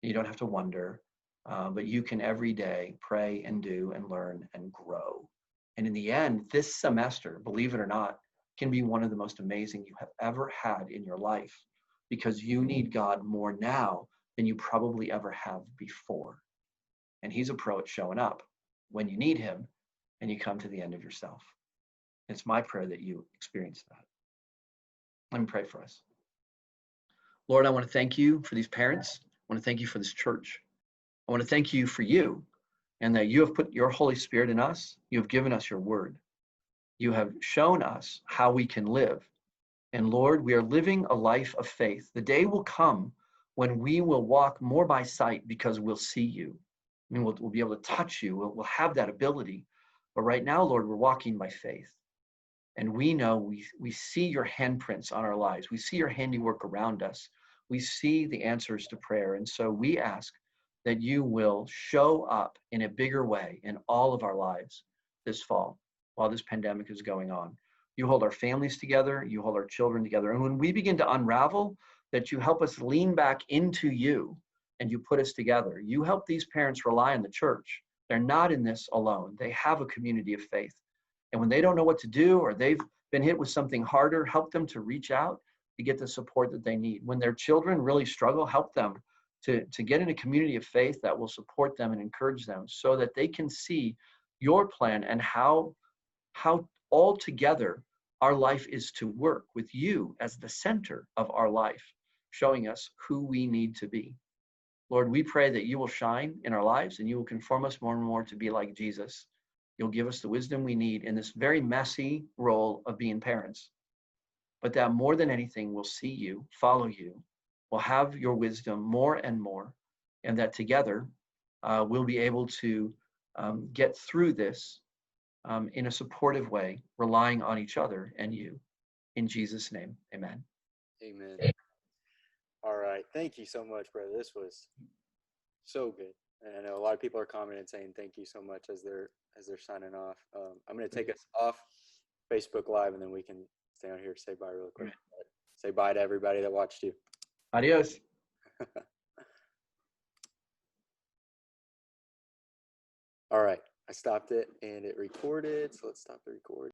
You don't have to wonder, but you can every day pray and do and learn and grow. And in the end, this semester, believe it or not, can be one of the most amazing you have ever had in your life, because you need God more now than you probably ever have before. And he's a pro at showing up when you need him and you come to the end of yourself. It's my prayer that you experience that. Let me pray for us. Lord, I want to thank you for these parents. I want to thank you for this church. I want to thank you for you, and that you have put your Holy Spirit in us. You have given us your word. You have shown us how we can live. And Lord, we are living a life of faith. The day will come when we will walk more by sight because we'll see you. I mean, we'll be able to touch you. We'll have that ability. But right now, Lord, we're walking by faith. And we know we see your handprints on our lives. We see your handiwork around us. We see the answers to prayer. And so we ask that you will show up in a bigger way in all of our lives this fall while this pandemic is going on. You hold our families together. You hold our children together. And when we begin to unravel, that you help us lean back into you and you put us together. You help these parents rely on the church. They're not in this alone. They have a community of faith. And when they don't know what to do, or they've been hit with something harder, help them to reach out to get the support that they need. When their children really struggle, help them to get in a community of faith that will support them and encourage them so that they can see your plan and how all together our life is to work with you as the center of our life, showing us who we need to be. Lord, we pray that you will shine in our lives and you will conform us more and more to be like Jesus. You'll give us the wisdom we need in this very messy role of being parents. But that more than anything, we'll see you, follow you, we'll have your wisdom more and more, and that together we'll be able to get through this in a supportive way, relying on each other and you. In Jesus' name, amen. Amen. All right. Thank you so much, brother. This was so good. And I know a lot of people are commenting saying thank you so much as they're signing off. I'm going to take us off Facebook Live, and then we can stay on here, say bye real quick. Say bye to everybody that watched you. Adios. I stopped it and it recorded. So let's stop the record.